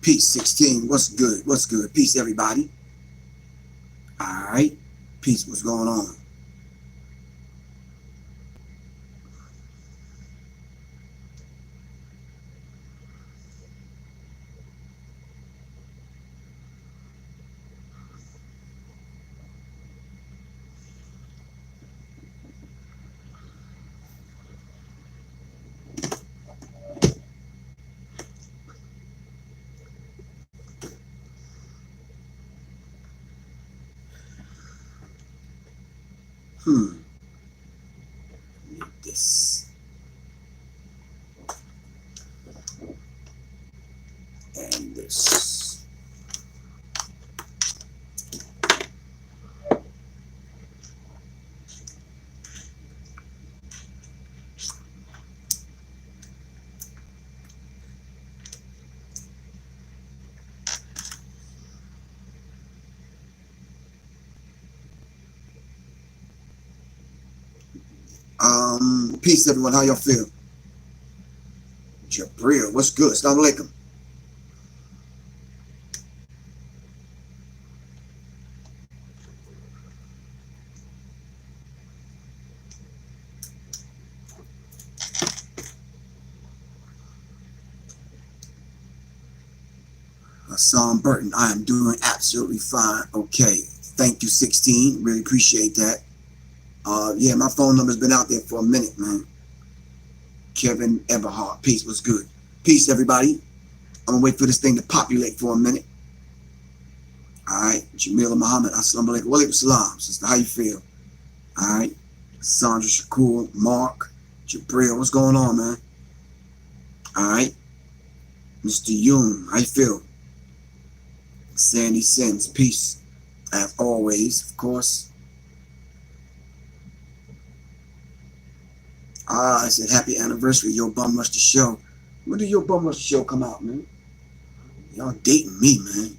Peace 16. What's good? What's good? Peace, everybody. All right. Peace. What's going on? This and this. Peace, everyone. How y'all feel? Jabril, what's good? Assalamu alaikum. Hassan Burton, I am doing absolutely fine. Okay, thank you, 16. Really appreciate that. Yeah, my phone number's been out there for a minute, man. Kevin Eberhard, peace, what's good? Peace, everybody. I'm gonna wait for this thing to populate for a minute. All right, Jamila Muhammad, assalamu alaikum. Wa alaikum salam, sister, how you feel? All right, Sandra Shakur, Mark, Jabril, what's going on, man? All right, Mr. Yoon, how you feel? Sandy Sins, peace, as always, of course. I said, happy anniversary, Yo Bum Rush the Show. When did Yo Bum Rush the Show come out, man? Y'all dating me, man.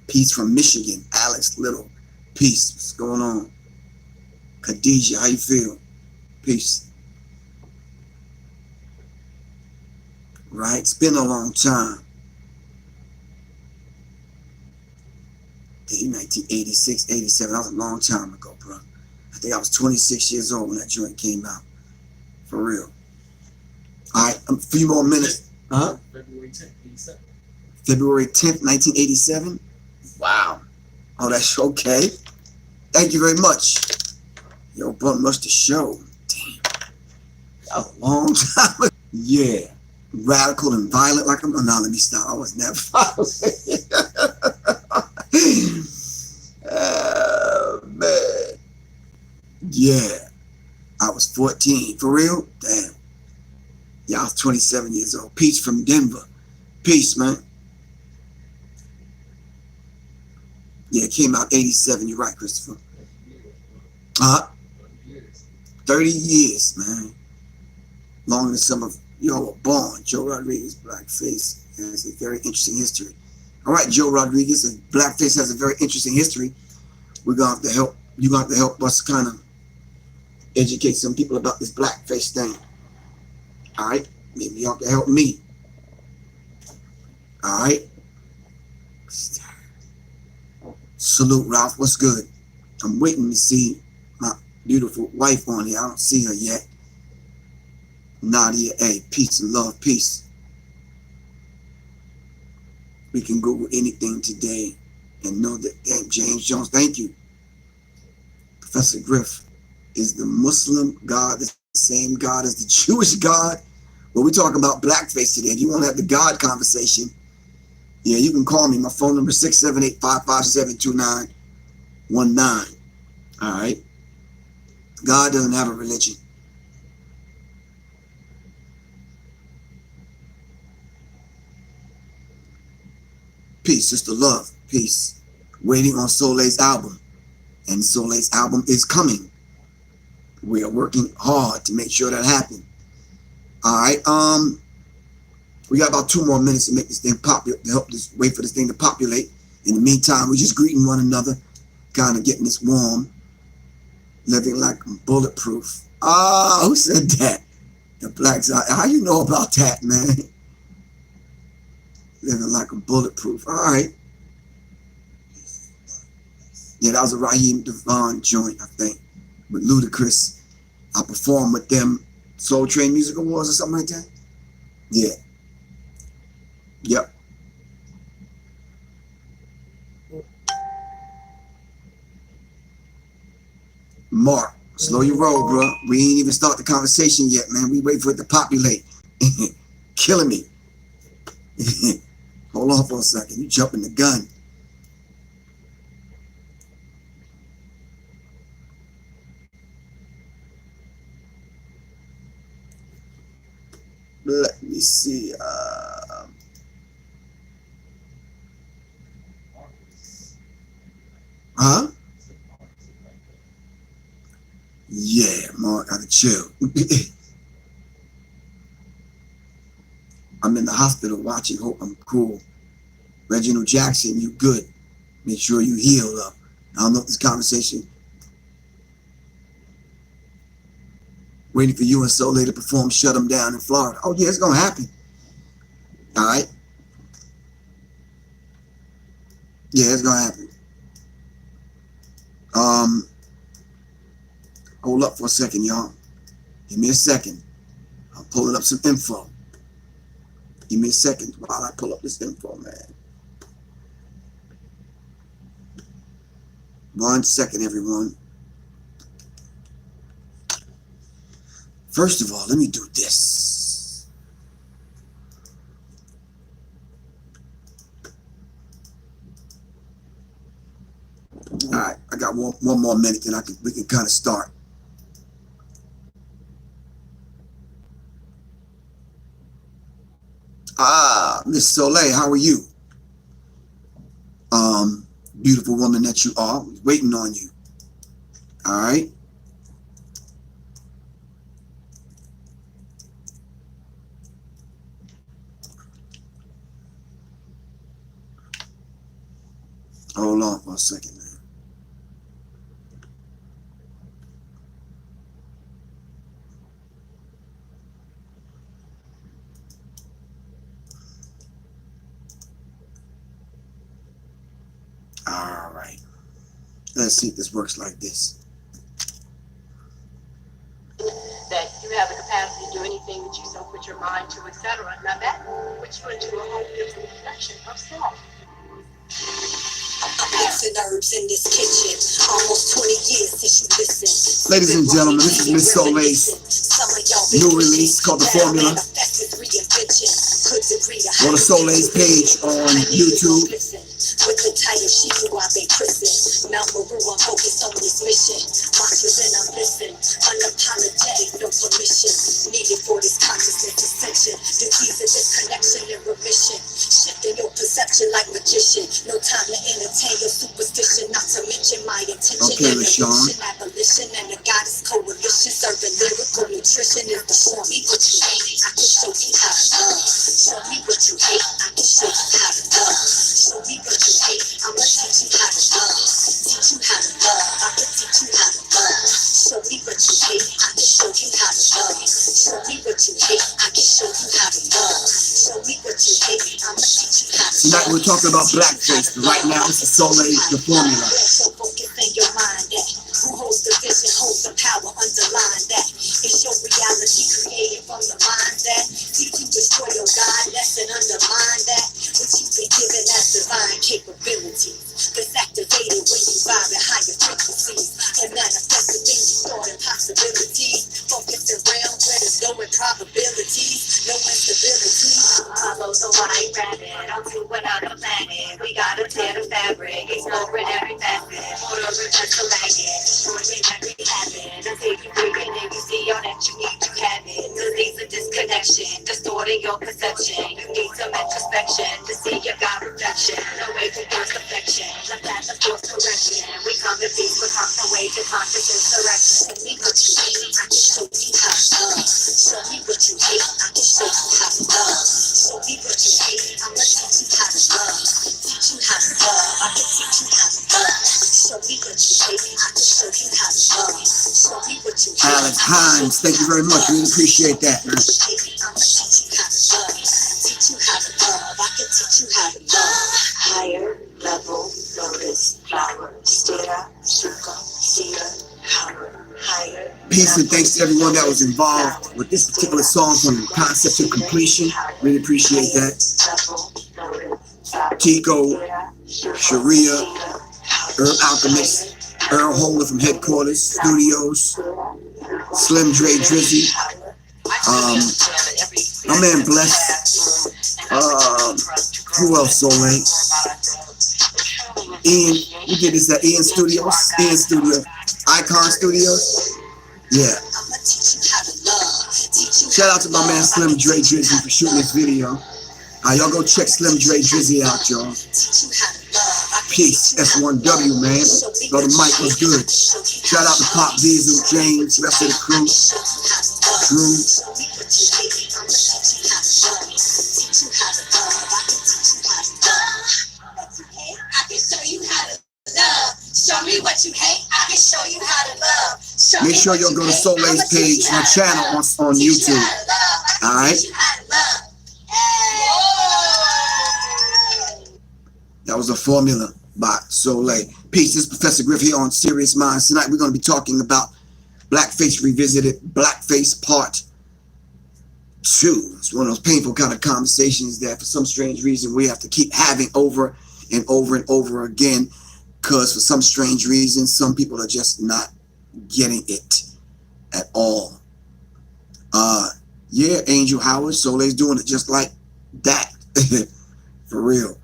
Peace from Michigan, Alex Little. Peace, what's going on? Khadijah, how you feel? Peace. Right, it's been a long time. 1986, 87, that was a long time ago, bro. I think I was 26 years old when that joint came out. For real. All right, a few more minutes. Huh? February 10th, 87. February 10th, 1987? Wow. Oh, that's okay. Thank you very much. Yo, Bum Rush the Show. Damn. That was a long time ago. Yeah. Radical and violent like I'm. Oh, no, let me stop. I was never violent. Oh, man. Yeah. I was 14. For real? Damn. Yeah, I was 27 years old. Peace from Denver. Peace, man. Yeah, it came out 87. You're right, Christopher. 30 years, man. Longer than some of y'all were born. Joe Rodriguez, BlackFace, has a very interesting history. All right, Joe Rodriguez, and BlackFace has a very interesting history. We're going to have to help. You're going to have to help us kind of educate some people about this blackface thing. All right, maybe you have to help me. All right. Salute, Ralph. What's good? I'm waiting to see my beautiful wife on here. I don't see her yet. Nadia A. Peace and love. Peace. We can Google anything today and know that. Damn, James Jones. Thank you. Professor Griff. Is the Muslim God the same God as the Jewish God? Well, we're talking about blackface today. If you want to have the God conversation, yeah, you can call me. My phone number is 678-557-2919. All right. God doesn't have a religion. Peace, sister love. Peace. Waiting on Soleil's album. And Soleil's album is coming. We are working hard to make sure that happens. All right. We got about 2 more minutes to make this thing popular, to help this, wait for this thing to populate. In the meantime, we're just greeting one another, kind of getting this warm, living like bulletproof. Ah, who said that? The blacks. How you know about that, man? Living like a bulletproof. All right. Yeah, that was a Raheem Devon joint, I think, with Ludacris. I performed with them Soul Train Music Awards or something like that. Yeah. Yep. Mark, slow your roll, bro. We ain't even start the conversation yet, man. We wait for it to populate. Killing me. Hold on for a second. You jumping the gun. Let me see. Huh? Yeah, Mark, gotta chill. I'm in the hospital watching. Hope I'm cool. Reginald Jackson, you good. Make sure you heal up. I don't know if this conversation. Waiting for you and Soleil to perform Shut 'Em Down in Florida. Oh, yeah, it's gonna happen. All right. Yeah, it's gonna happen. Hold up for a second, y'all. Give me a second. I'm pulling up some info. Give me a second while I pull up this info, man. 1 second, everyone. First of all, let me do this. All right, I got one more minute, then we can kind of start. Miss Soleil, how are you? Beautiful woman that you are, waiting on you. All right. Hold on for a second, man. All right. Let's see if this works like this. That you have the capacity to do anything that you so put your mind to, etc. Now that puts you into a whole different reflection of self. Mixing herbs in this kitchen. Almost 20 years since you listened. Ladies and gentlemen, this is Miss Soleil's new release called The Formula. Go to Soleil's page on YouTube. With the title, she knew I been prison. Mount Maru, I'm focused on this mission. Mantras and I'm listening. Unapologetic, no permission. Needed for this consciousness ascension. The keys of this connection and remission. Shifting your perception like magician. No time to entertain your superstition. Not to mention my intention. Okay, LaShawn. Abolition and the goddess coalition. Serving lyrical nutrition is the show me what you hate. I can show you how to love. Show me what you hate. I can show you how to love. Show me what you hate. I'ma teach you how to love. Teach you how to love. I can teach you how to love. Show me what you hate. I can show you how to love. Show me what you hate. I can show you how to love. Show me what you hate. I'ma teach you how to love. Tonight we're talking about BlackFace, but right now this is Soleil's The Formula. So focus in your mind that who holds the vision, holds the power, underline that. It's your reality created from the mind that seek to destroy your goddess and undermine that which you've been given as divine capabilities. That's activated when you vibe at higher frequencies and manifest the things you thought impossibilities. Focus around where there's no improbabilities, no instability. Follow the white rabbit onto another planet. We gotta tear the fabric, exploring every facet. Order reverse the magnet, destroying every habit. Until you bring it and you see all that you need to have it. Disease of disconnection, distorting your perception. You need some introspection to see your God reflection. Away from first affection, the path of course correction. We come to peace with constant way to conscious insurrection. Show me what you hate, I can show you how to love. Show me what you hate, I can show you how to love. Show me what you hate, I'ma teach you how to love. Teach you how to love, I can teach you how to love. Show me what you hate, I can show you how to love. Show me what you hate. Alex Hines, thank you very much. We appreciate that, man. I'ma teach you how to love. Teach you how to love, I can teach teach you how to love. Higher level lotus flower. Stira, suka, sira, power. Higher. Peace and thanks to everyone that was involved with this particular song from concept to completion. Really appreciate that. Tico, Sharia, Herb Alchemist, Earl Holder from Headquarters Studios, Slim Dre Drizzy, my man Bless, who else, Soleil? Ian, we did this at Ian Studios, Icon Studios. Yeah. Shout out to my man Slim Dre Drizzy for shooting this video. Y'all go check Slim Dre Drizzy out, y'all. Peace, S1W, man. Brother Mike was good. Shout out to Pop Diesel, James, rest of the crew. Drew. Show me what you hate, I can show you how to love. Make sure y'all go to Soleil's page, my channel on YouTube. Alright? That was a formula by Soleil. Peace, this is Professor Griff here on Sirius Mindz. Tonight we're going to be talking about BlackFace Revisited, BlackFace Part 2. It's one of those painful kind of conversations that for some strange reason we have to keep having over and over and over again. Because for some strange reason, some people are just not getting it at all. Yeah, Angel Howard, Soleil's doing it just like that. For real.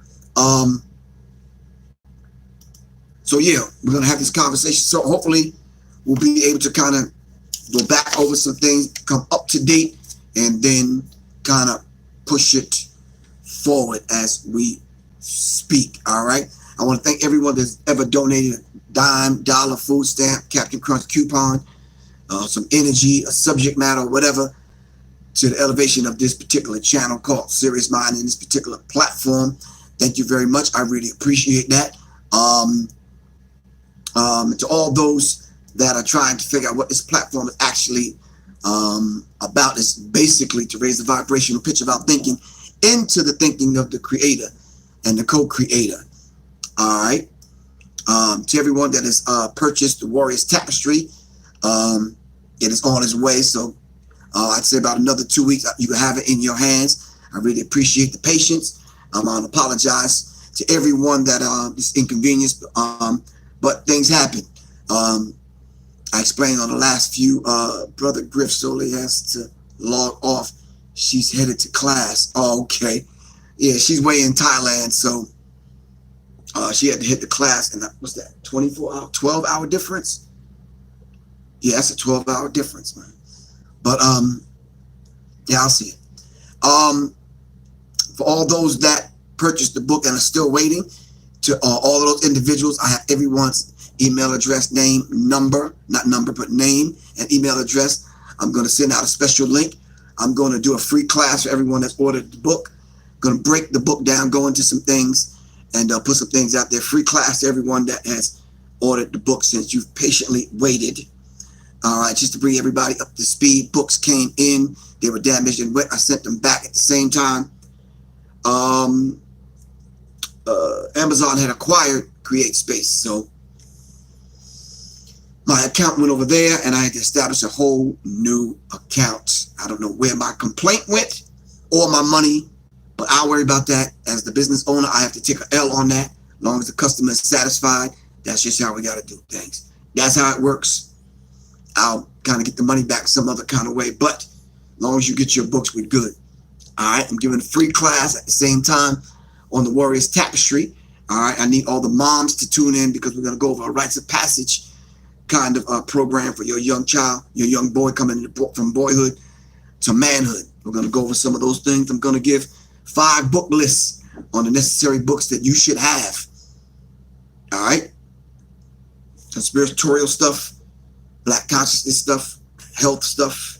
So yeah, we're going to have this conversation. So hopefully we'll be able to kind of go back over some things, come up to date, and then kind of push it forward as we speak. All right. I want to thank everyone that's ever donated a dime, dollar, food stamp, Captain Crunch coupon, some energy, a subject matter, whatever, to the elevation of this particular channel called Sirius Mindz in this particular platform. Thank you very much. I really appreciate that. To all those that are trying to figure out what this platform is actually about, is basically to raise the vibrational pitch of our thinking into the thinking of the creator and the co-creator. All right. To everyone that has purchased the Warriors Tapestry, it is on its way. So I'd say about another 2 weeks, you can have it in your hands. I really appreciate the patience. I apologize to everyone that is inconvenienced, but things happen. I explained on the last few, Brother Griff Soleil has to log off. She's headed to class. Oh, okay. Yeah, she's way in Thailand, so she had to hit the class, and what's that, 12-hour difference? Yeah, that's a 12-hour difference, man. But, yeah, I'll see it. For all those that purchased the book and are still waiting, to all of those individuals, I have everyone's email address, name, number, not number, but name and email address. I'm going to send out a special link. I'm going to do a free class for everyone that's ordered the book. Going to break the book down, go into some things, and put some things out there. Free class to everyone that has ordered the book since you've patiently waited. All right, just to bring everybody up to speed. Books came in. They were damaged and wet. I sent them back at the same time. Amazon had acquired Create Space. So my account went over there, and I had to establish a whole new account. I don't know where my complaint went or my money, but I'll worry about that. As the business owner, I have to take an L on that. As long as the customer is satisfied, that's just how we got to do things. That's how it works. I'll kind of get the money back some other kind of way, but as long as you get your books, we're good. All right, I'm giving a free class at the same time on the Warriors Tapestry. All right, I need all the moms to tune in because we're going to go over a rites of passage kind of program for your young child, your young boy coming from boyhood to manhood. We're going to go over some of those things. I'm going to give 5 book lists on the necessary books that you should have. All right. Conspiratorial stuff, black consciousness stuff, health stuff,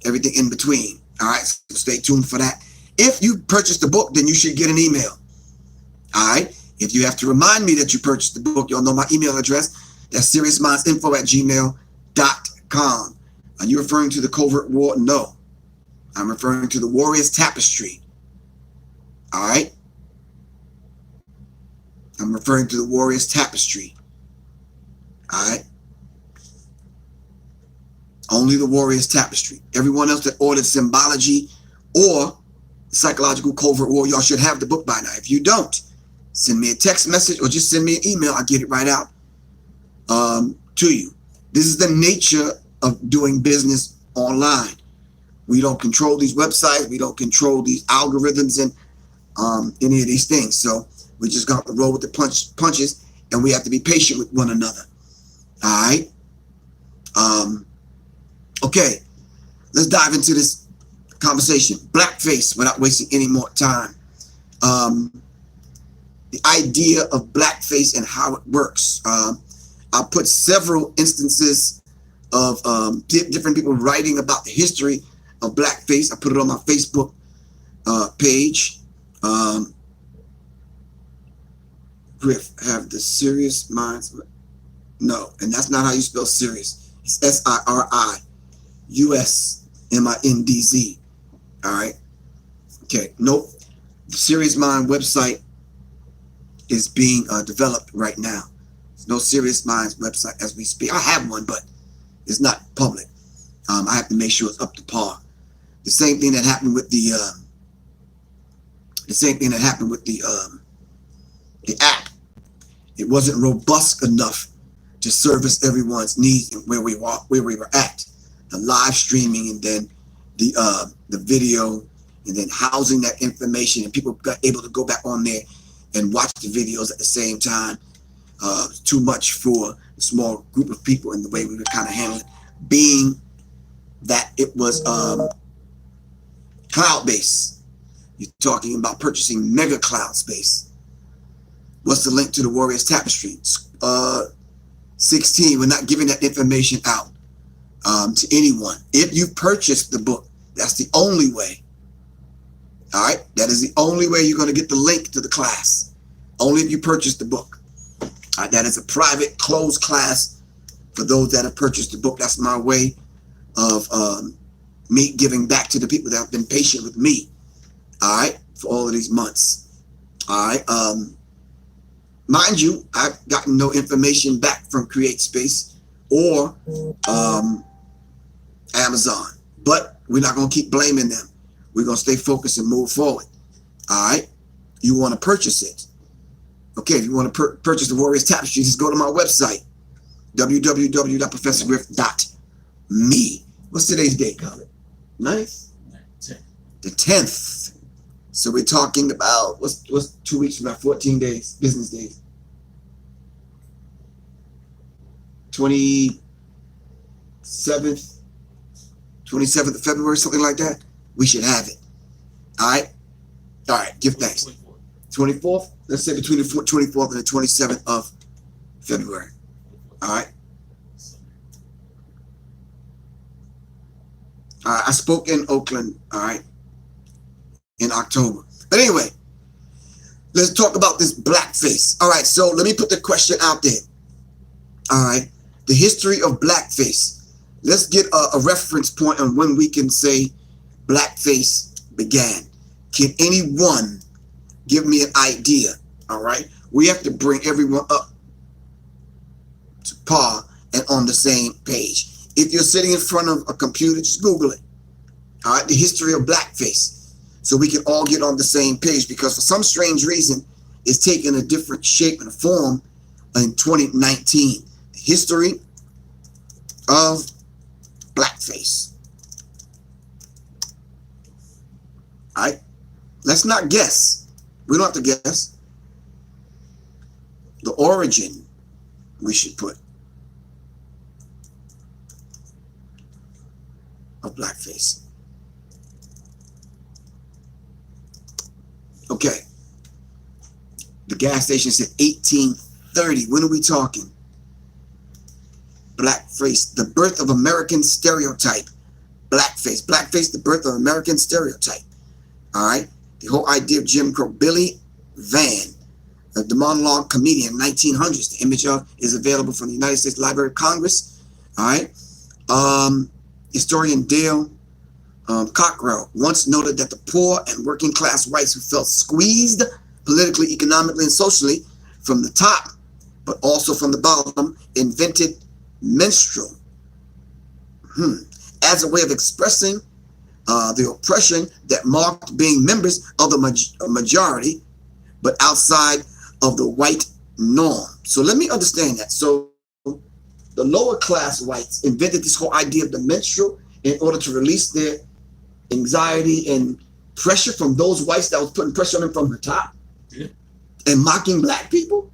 everything in between. All right. So stay tuned for that. If you purchased the book, then you should get an email. All right. If you have to remind me that you purchased the book, you'll know my email address. That's seriousmindsinfo@gmail.com. Are you referring to the covert war? No. I'm referring to the Warriors Tapestry. All right. I'm referring to the Warriors Tapestry. All right. Only the Warriors Tapestry. Everyone else that ordered Symbology or Psychological Covert War, y'all should have the book by now. If you don't, send me a text message or just send me an email. I'll get it right out to you. This is the nature of doing business online. We don't control these websites. We don't control these algorithms and any of these things. So we just got to roll with the punches, and we have to be patient with one another. All right. Okay. Let's dive into this conversation. BlackFace, without wasting any more time. The idea of BlackFace and how it works. I'll put several instances of different people writing about the history of BlackFace. I put it on my Facebook page. Griff, have the Sirius Mindz? No, and that's not how you spell Sirius. It's SIRIUSMINDZ. All right. Okay. Nope. The Sirius Mindz website is being developed right now. There's no Sirius Mindz website as we speak. I have one, but it's not public. I have to make sure it's up to par. The same thing that happened with the app. It wasn't robust enough to service everyone's needs and where we were at. The live streaming, and then the video, and then housing that information, and people got able to go back on there and watch the videos at the same time. Too much for a small group of people, in the way we would kind of handle it, being that it was cloud-based. You're talking about purchasing mega cloud space. What's the link to the Warriors Tapestry? 16, we're not giving that information out to anyone. If you purchased the book, that's the only way. All right, that is the only way you're going to get the link to the class. Only if you purchase the book. All right, that is a private, closed class for those that have purchased the book. That's my way of me giving back to the people that have been patient with me. All right, for all of these months. All right. Mind you, I've gotten no information back from CreateSpace or Amazon, but we're not going to keep blaming them. We're going to stay focused and move forward. All right. You want to purchase it. Okay. If you want to purchase the Warriors Tapestry, just go to my website, www.professorgriff.me. What's today's date, Colin? 9th? The 10th. So we're talking about, what's 2 weeks from now, 14 days, business days. 27th of February, something like that. We should have it. All right. All right. Give thanks. 24th. Let's say between the 24th and the 27th of February. All right. I spoke in Oakland. All right. In October. But anyway, let's talk about this BlackFace. All right. So let me put the question out there. All right. The history of BlackFace. Let's get a reference point on when we can say BlackFace began. Can anyone give me an idea? All right. We have to bring everyone up to par and on the same page. If you're sitting in front of a computer, just Google it. All right. The history of BlackFace. So we can all get on the same page, because for some strange reason, it's taken a different shape and form in 2019. The history of BlackFace. All right. Let's not guess. We don't have to guess. The origin we should put of BlackFace. Okay. The gas station said 1830. When are we talking? BlackFace, the birth of American stereotype. BlackFace. BlackFace, the birth of American stereotype. All right. The whole idea of Jim Crow. Billy Van, the monologue comedian, 1900s. The image of is available from the United States Library of Congress. All right. Historian Dale Cockrell once noted that the poor and working class whites who felt squeezed politically, economically, and socially from the top, but also from the bottom, invented minstrel as a way of expressing the oppression that marked being members of the majority, but outside of the white norm. So let me understand that. So the lower class whites invented this whole idea of the minstrel in order to release their anxiety and pressure from those whites that was putting pressure on them from the top, and mocking black people.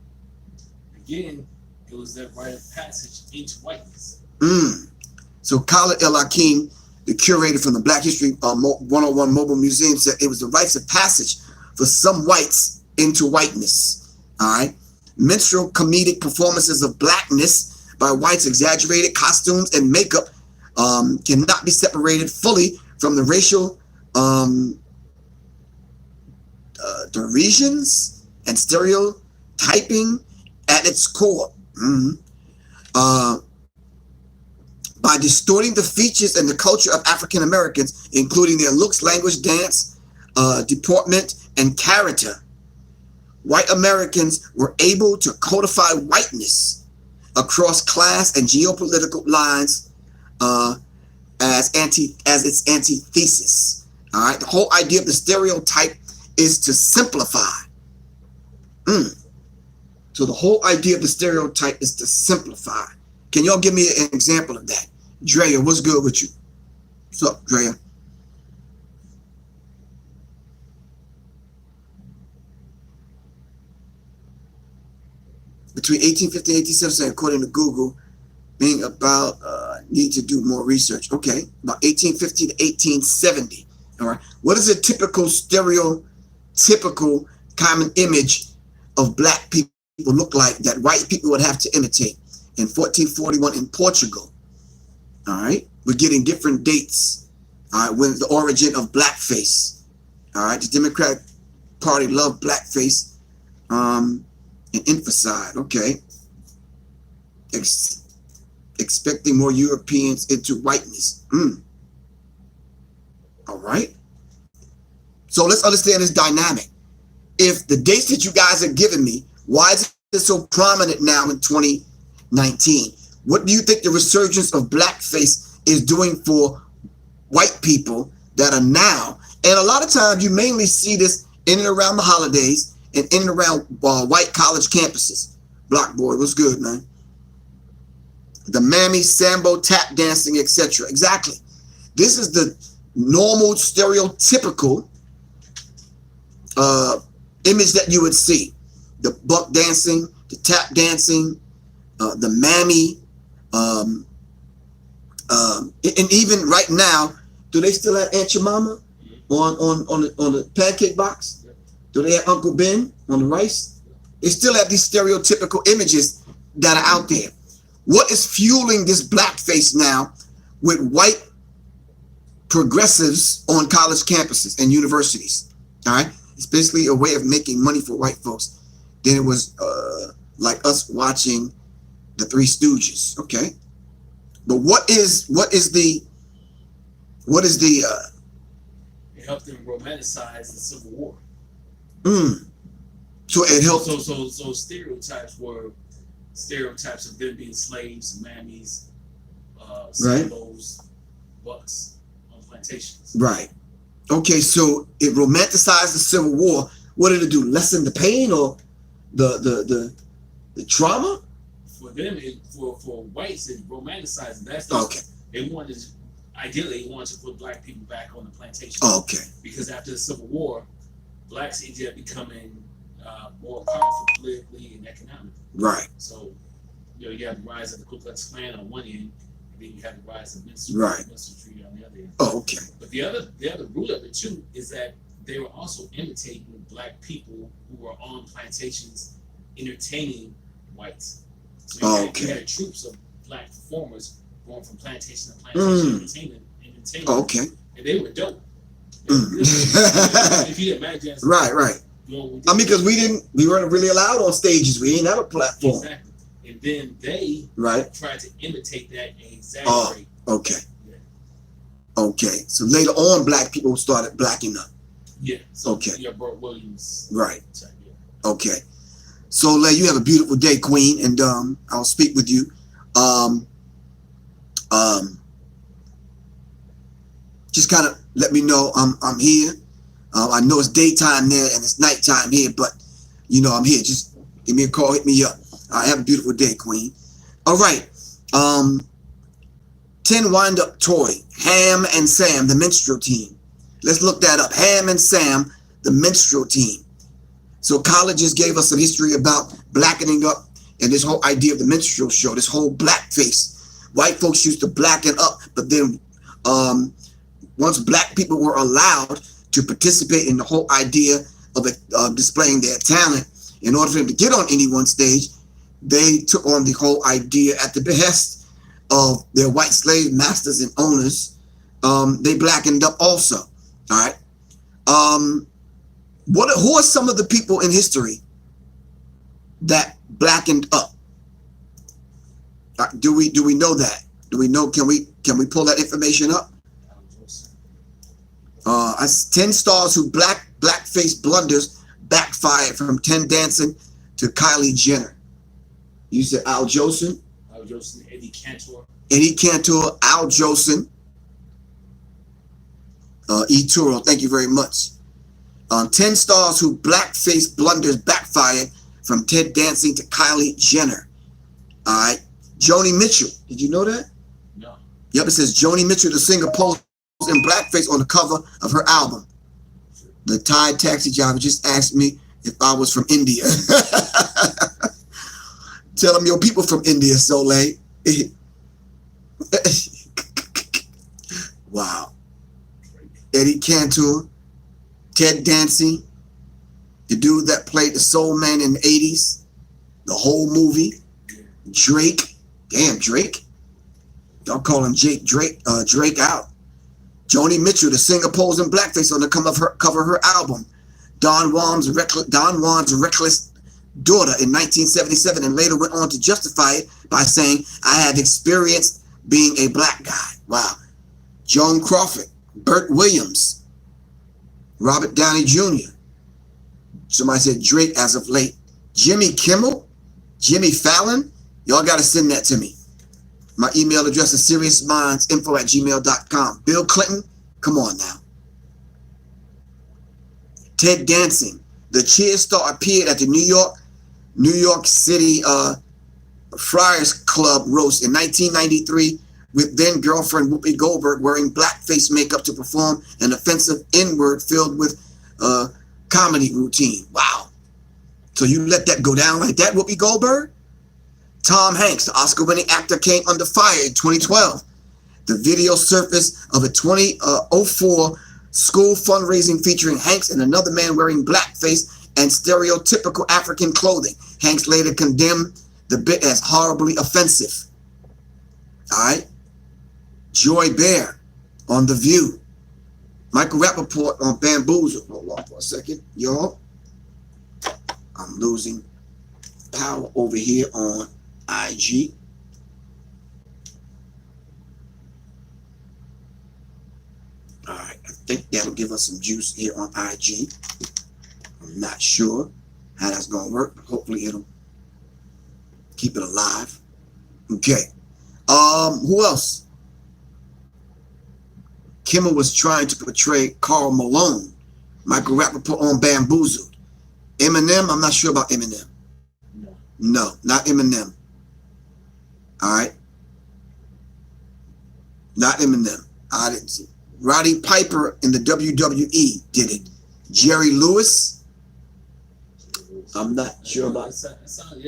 Again, it was that rite of passage into whiteness. So Khalid El Hakim, the curator from the Black History 101 Mobile Museum, said it was the rites of passage for some whites into whiteness. All right. Minstrel comedic performances of blackness by whites, exaggerated costumes and makeup cannot be separated fully from the racial derisions and stereotyping at its core. By distorting the features and the culture of African Americans, including their looks, language, dance, deportment, and character, white Americans were able to codify whiteness across class and geopolitical lines as its antithesis. All right, the whole idea of the stereotype is to simplify. So the whole idea of the stereotype is to simplify. Can y'all give me an example of that? Drea, what's good with you? What's up, Drea? Between 1850 and 1870, according to Google, being about need to do more research. Okay, about 1850 to 1870. All right, what is a stereotypical common image of black people look like that white people would have to imitate? In 1441 in Portugal. All right, we're getting different dates. All right, when the origin of blackface. All right, the Democratic Party loved blackface and emphasized. Okay, expecting more Europeans into whiteness. All right, so let's understand this dynamic. If the dates that you guys are giving me, why is it so prominent now in 2019? What do you think the resurgence of blackface is doing for white people that are now? And a lot of times you mainly see this in and around the holidays and in and around white college campuses. Block boy, what's good, man? The mammy, sambo, tap dancing, etc. Exactly. This is the normal stereotypical image that you would see. The buck dancing, the tap dancing, the mammy, and even right now, do they still have Aunt Jemima on the pancake box? Do they have Uncle Ben on the rice? They still have these stereotypical images that are out there. What is fueling this blackface now with white progressives on college campuses and universities? All right, it's basically a way of making money for white folks. Then it was like us watching the Three Stooges. Okay, but what is the it helped them romanticize the Civil War. So it helped. So stereotypes were stereotypes of them being slaves, mammies, sambos, bucks on plantations. Right. Okay, so it romanticized the Civil War. What did it do? Lessen the pain or the trauma? For them, for whites, it romanticized. That's okay. They wanted, ideally, they wanted to put black people back on the plantation. Okay. Because after the Civil War, blacks ended up becoming more powerful politically and economically. Right. So, you have the rise of the Ku Klux Klan on one end, and then you have the rise of minstrelsy on the other end. Oh, okay. But the other root of it too is that they were also imitating black people who were on plantations, entertaining whites. So you had troops of black performers going from plantation to plantation, entertaining. Okay. And they were dope. If you didn't imagine. Right. I mean, because we weren't really allowed on stages. We didn't have a platform. Exactly. And then they tried to imitate that and exaggerate. Oh, okay. Yeah. Okay. So later on, black people started blacking up. Yeah. So okay. Yeah, Burt Williams. Right. Type, yeah. Okay. Soleil, you have a beautiful day, Queen, and I'll speak with you. Just kind of let me know I'm here. I know it's daytime there and it's nighttime here, but you know I'm here. Just give me a call, hit me up. Have a beautiful day, Queen. All right. 10 wind-up toy, Ham and Sam, the minstrel team. Let's look that up. Ham and Sam, the minstrel team. So colleges gave us some history about blackening up and this whole idea of the minstrel show, this whole blackface. White folks used to blacken up, but then once black people were allowed to participate in the whole idea of displaying their talent, in order for them to get on any one stage, they took on the whole idea at the behest of their white slave masters and owners. They blackened up also. All right. Who are some of the people in history that blackened up? Do we know that? Do we know? Can we pull that information up? 10 stars who blackface blunders backfired, from Ted Danson to Kylie Jenner. You said Al Jolson? Al Jolson, Eddie Cantor. Eddie Cantor, Al Jolson. E. Turo, thank you very much. 10 stars who blackface blunders backfired, from Ted Danson to Kylie Jenner. All right. Joni Mitchell. Did you know that? No. Yep, it says Joni Mitchell, the singer, posed in blackface on the cover of her album. The Thai taxi driver just asked me if I was from India. Tell them your people from India, Soleil. Wow. Eddie Cantor, Ted Danson, the dude that played the Soul Man in the 80s, the whole movie. Drake, damn Drake. Y'all call him Drake out. Joni Mitchell, the singer, posed in blackface on the cover of her album. Don Juan's reckless daughter in 1977, and later went on to justify it by saying, "I have experienced being a black guy." Wow. Joan Crawford, Burt Williams, Robert Downey Jr. Somebody said Drake as of late. Jimmy Kimmel, Jimmy Fallon. Y'all got to send that to me. My email address is seriousmindsinfo@gmail.com. Bill Clinton, come on now. Ted Danson, the cheer star, appeared at the New York City Friars Club roast in 1993 with then girlfriend Whoopi Goldberg wearing blackface makeup to perform an offensive N-word filled with comedy routine. Wow. So you let that go down like that, Whoopi Goldberg? Tom Hanks, the Oscar-winning actor, came under fire in 2012. The video surfaced of a 2004 school fundraising featuring Hanks and another man wearing blackface and stereotypical African clothing. Hanks later condemned the bit as horribly offensive. All right. Joy Behar on The View. Michael Rappaport on Bamboozle. Hold on for a second, y'all. I'm losing power over here on IG. All right, I think that'll give us some juice here on IG. I'm not sure how that's going to work, but hopefully it'll keep it alive. Okay. Who else? Kimmel was trying to portray Karl Malone. Michael Rappaport on Bamboozled. Eminem, I'm not sure about Eminem. No, not Eminem. All right. Not Eminem. I didn't see. Roddy Piper in the WWE did it. Jerry Lewis. I'm not sure about. That sounds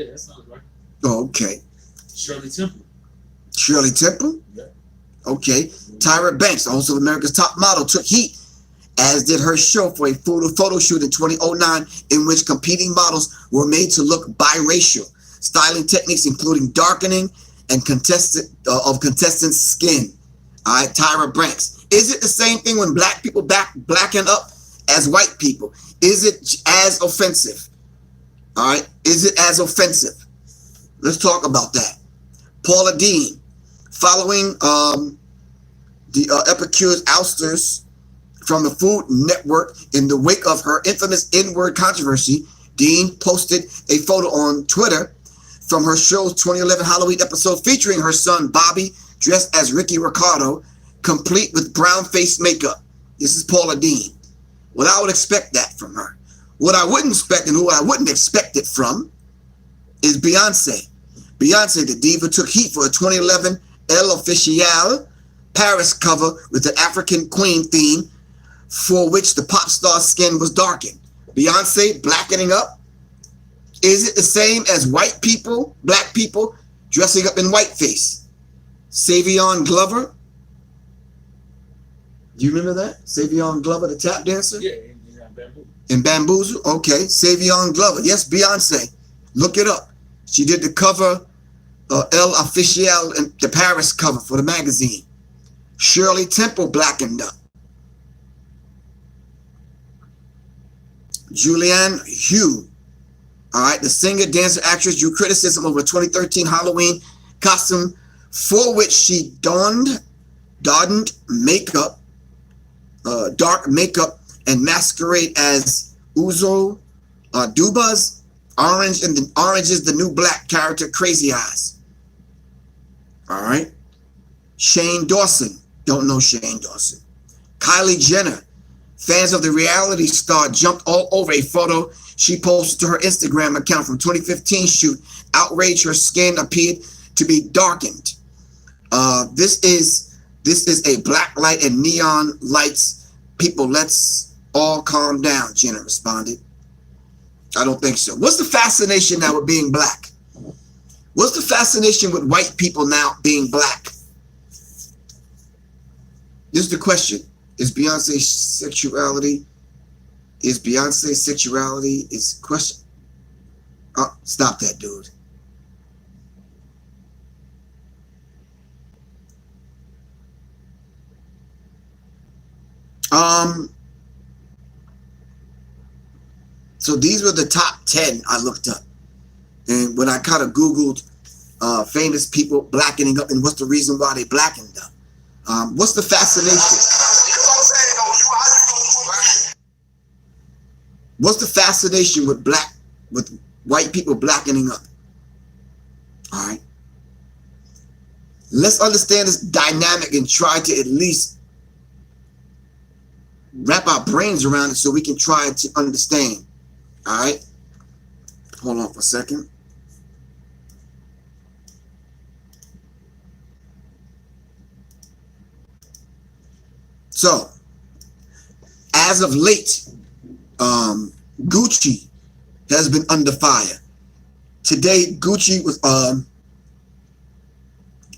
right. Oh, okay. Shirley Temple. Shirley Temple? Yeah. Okay. Tyra Banks, the host of America's Top Model, took heat, as did her show, for a photo shoot in 2009 in which competing models were made to look biracial. Styling techniques including darkening and contestants' skin. All right, Tyra Banks. Is it the same thing when black people blacken up as white people? Is it as offensive? All right, is it as offensive? Let's talk about that. Paula Deen, following the Epicure's ousters from the Food Network in the wake of her infamous N-word controversy, Dean posted a photo on Twitter from her show's 2011 Halloween episode featuring her son Bobby dressed as Ricky Ricardo, complete with brown face makeup. This is Paula Dean. Well, I would expect that from her. What I wouldn't expect and who I wouldn't expect it from is Beyonce. Beyonce, the diva, took heat for a 2011 Elle Officielle Paris cover with the African Queen theme, for which the pop star's skin was darkened. Beyonce blackening up. Is it the same as white people, black people, dressing up in whiteface? Savion Glover. Do you remember that? Savion Glover, the tap dancer? Yeah, Bamboo. In Bamboozle? Okay. Savion Glover. Yes, Beyonce. Look it up. She did the cover, Elle Officielle, and the Paris cover for the magazine. Shirley Temple blackened up. Julianne Hough. All right, the singer, dancer, actress drew criticism over a 2013 Halloween costume for which she donned makeup, dark makeup, and masquerade as Uzo Duba's Orange is the New Black character, Crazy Eyes. All right. Shane Dawson. Don't know Shane Dawson. Kylie Jenner. Fans of the reality star jumped all over a photo she posted to her Instagram account from 2015 shoot. Outraged, her skin appeared to be darkened. This is a black light and neon lights. People, let's all calm down, Jenner responded. I don't think so. What's the fascination now with being black? What's the fascination with white people now being black? This is the question. Is Beyonce's sexuality is question? Oh, stop that, dude. So these were the top 10 I looked up. And when I kind of Googled famous people blackening up and what's the reason why they blackened up. What's the fascination? What's the fascination with white people blackening up? All right. Let's understand this dynamic and try to at least wrap our brains around it so we can try to understand. All right. Hold on for a second. So, as of late, Gucci has been under fire. Today, Gucci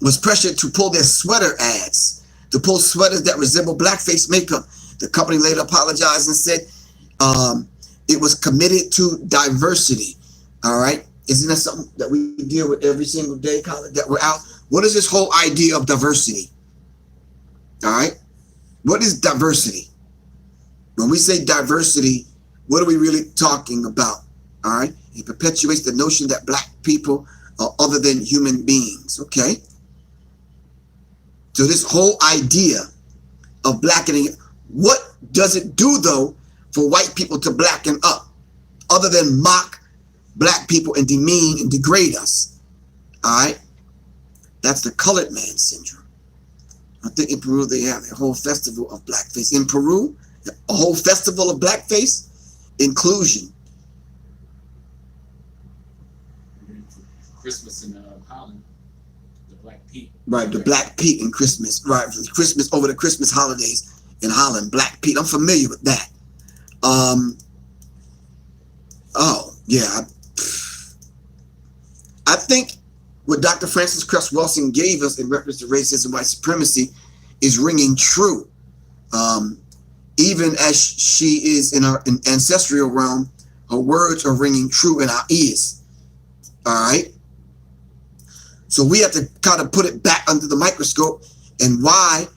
was pressured to pull their sweater ads, to pull sweaters that resemble blackface makeup. The company later apologized and said it was committed to diversity. All right. Isn't that something that we deal with every single day, Colin, that we're out? What is this whole idea of diversity? All right. What is diversity? When we say diversity, what are we really talking about? All right. It perpetuates the notion that black people are other than human beings. Okay. So this whole idea of blackening, what does it do though for white people to blacken up other than mock black people and demean and degrade us? All right. That's the colored man syndrome. I think in Peru they have a whole festival of blackface. In Peru, a whole festival of blackface, inclusion. Christmas in Holland, the Black Pete. Right, the Black Pete in Christmas. Right, Christmas over the Christmas holidays in Holland. Black Pete. I'm familiar with that. Oh yeah. I think what Dr. Frances Cress Welsing gave us in reference to racism, white supremacy, is ringing true. Even as she is in our ancestral realm, her words are ringing true in our ears. All right. So we have to kind of put it back under the microscope and why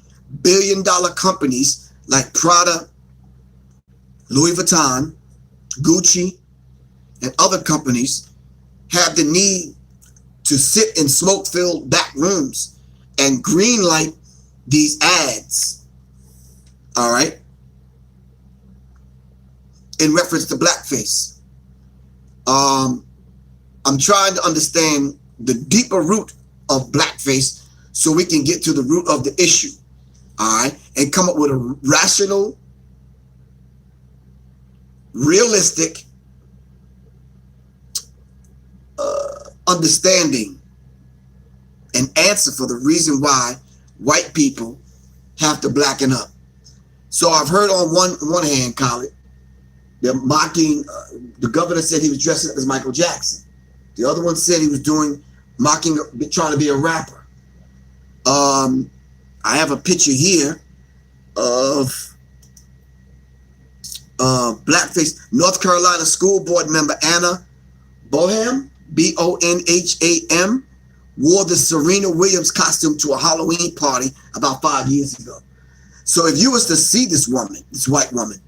billion-dollar companies like Prada, Louis Vuitton, Gucci, and other companies have the need to sit in smoke-filled back rooms and greenlight these ads, all right, in reference to blackface. I'm trying to understand the deeper root of blackface so we can get to the root of the issue, all right, and come up with a rational, realistic understanding and answer for the reason why white people have to blacken up. So I've heard on one hand, Khaled, they're mocking, the governor said he was dressing up as Michael Jackson. The other one said he was mocking, trying to be a rapper. I have a picture here of blackface. North Carolina school board member Anna Boham, Bonham, wore the Serena Williams costume to a Halloween party about 5 years ago. So if you was to see this woman, this white woman,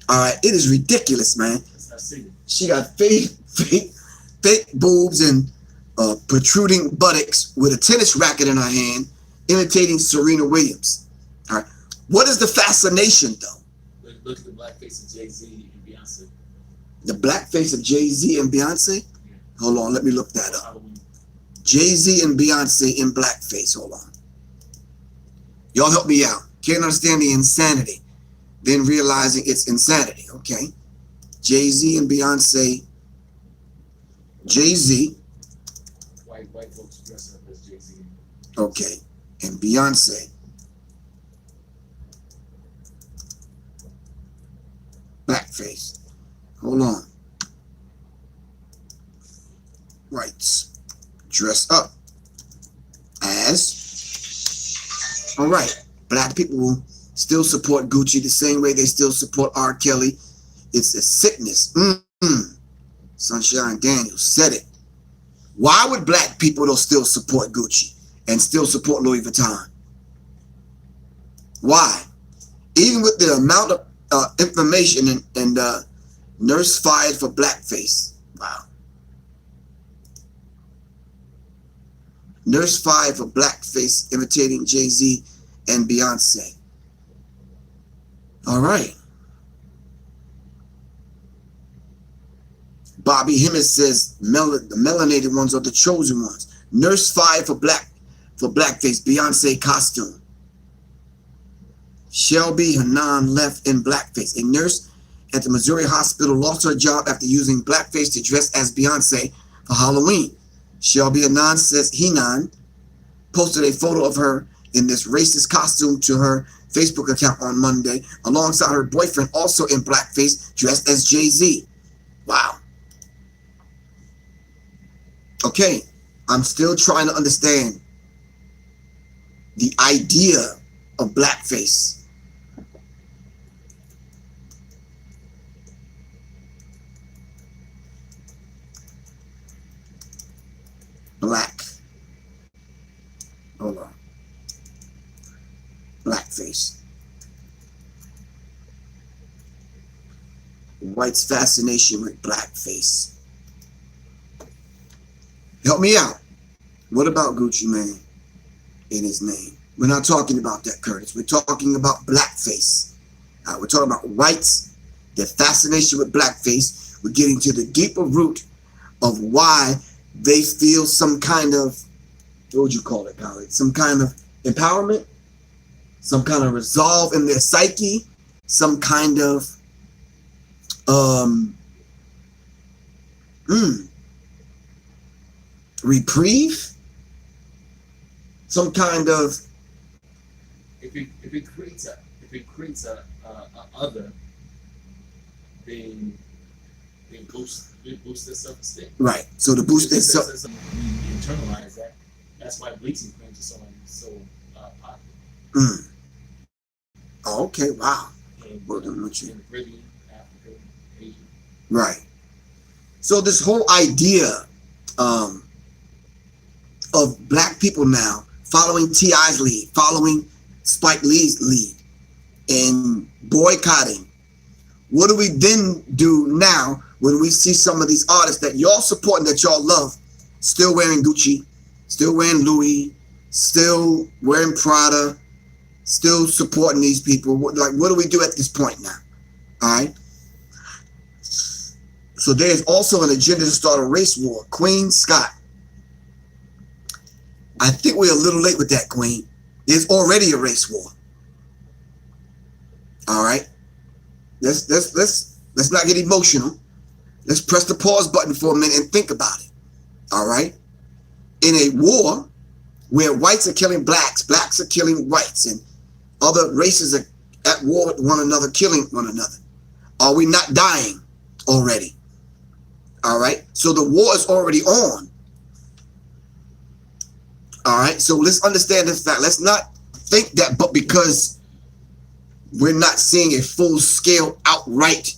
all right, it is ridiculous, man. She got fake boobs and protruding buttocks with a tennis racket in her hand, imitating Serena Williams. All right, what is the fascination though? Look at the blackface of Jay-Z and Beyonce. The blackface of Jay-Z and Beyonce? Yeah. Hold on, let me look that up. Jay-Z and Beyonce in blackface. Hold on. Y'all help me out. Can't understand the insanity, then realizing it's insanity. Okay. Jay-Z and Beyonce. Jay-Z. White folks dress up as Jay-Z. Okay. And Beyonce. Blackface. Hold on. Whites dress up as. All right. Black people will still support Gucci the same way they still support R. Kelly. It's a sickness. Sunshine Daniels said it. Why would black people though still support Gucci and still support Louis Vuitton? Why? Even with the amount of information and nurse fired for blackface. Wow. Nurse fired for blackface imitating Jay-Z and Beyonce. All right. Bobby Hemmett says the melanated ones are the chosen ones. Nurse fired for blackface Beyonce costume. Shelby Hanan left in blackface. A nurse at the Missouri hospital lost her job after using blackface to dress as Beyonce for Halloween. Shelby Hanan says Henan posted a photo of her in this racist costume to her Facebook account on Monday, alongside her boyfriend also in blackface, dressed as Jay-Z. Wow. Okay, I'm still trying to understand the idea of blackface. Black. Hold on. Blackface. White's fascination with blackface. Help me out. What about Gucci Mane in his name? We're not talking about that, Curtis. We're talking about blackface. We're talking about whites, their fascination with blackface. We're getting to the deeper root of why they feel some kind of, what would you call it, Khaled? Some kind of empowerment, some kind of resolve in their psyche, some kind of reprieve, some kind of. If it creates a other, then boosts their self-esteem. Right. So to boost their self. We internalize that. That's why bleaching creams are so popular. Oh, okay. Wow. In Well, the Caribbean, Africa, Asia. Right. So this whole idea of black people now following T.I.'s lead, following Spike Lee's lead, and boycotting. What do we then do now when we see some of these artists that y'all support and that y'all love still wearing Gucci, still wearing Louis, still wearing Prada, still supporting these people? What do we do at this point now? All right. So there's also an agenda to start a race war. Queen Scott. I think we're a little late with that, Queen. There's already a race war. All right. Let's not get emotional. Let's press the pause button for a minute and think about it. All right. In a war where whites are killing blacks, blacks are killing whites, and other races are at war with one another, killing one another, are we not dying already? All right. So the war is already on. All right. So let's understand this fact. Let's not think that, but because we're not seeing a full-scale, outright